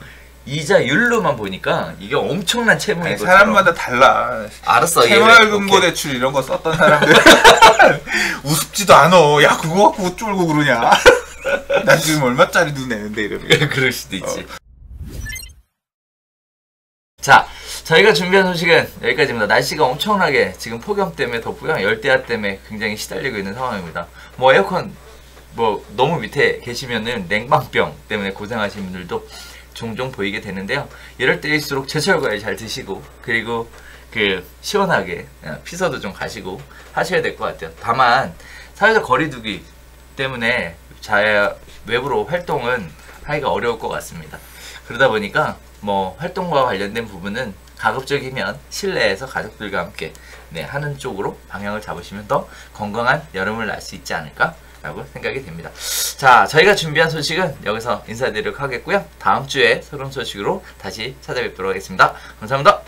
이자율로만 보니까 이게 엄청난 채무인 것처럼. 사람마다 달라. 알았어. 새마을금고대출 이런 거 썼던 사람들 우습지도 않어. 야 그거 갖고 쫄고 그러냐. 나 지금 얼마짜리도 내는데 이러면. 그럴 수도 있지. 자, 저희가 준비한 소식은 여기까지입니다. 날씨가 엄청나게 지금 폭염 때문에 덥고요. 열대야 때문에 굉장히 시달리고 있는 상황입니다. 뭐 에어컨 뭐 너무 밑에 계시면은 냉방병 때문에 고생하시는 분들도 종종 보이게 되는데요. 이럴 때일수록 제철 과일 잘 드시고 그리고 그 시원하게 피서도 좀 가시고 하셔야 될 것 같아요. 다만 사회적 거리두기 때문에 외부로 활동은 하기가 어려울 것 같습니다. 그러다 보니까 뭐 활동과 관련된 부분은 가급적이면 실내에서 가족들과 함께 하는 쪽으로 방향을 잡으시면 더 건강한 여름을 날 수 있지 않을까 라고 생각이 됩니다. 자, 저희가 준비한 소식은 여기서 인사드리도록 하겠고요. 다음 주에 새로운 소식으로 다시 찾아뵙도록 하겠습니다. 감사합니다.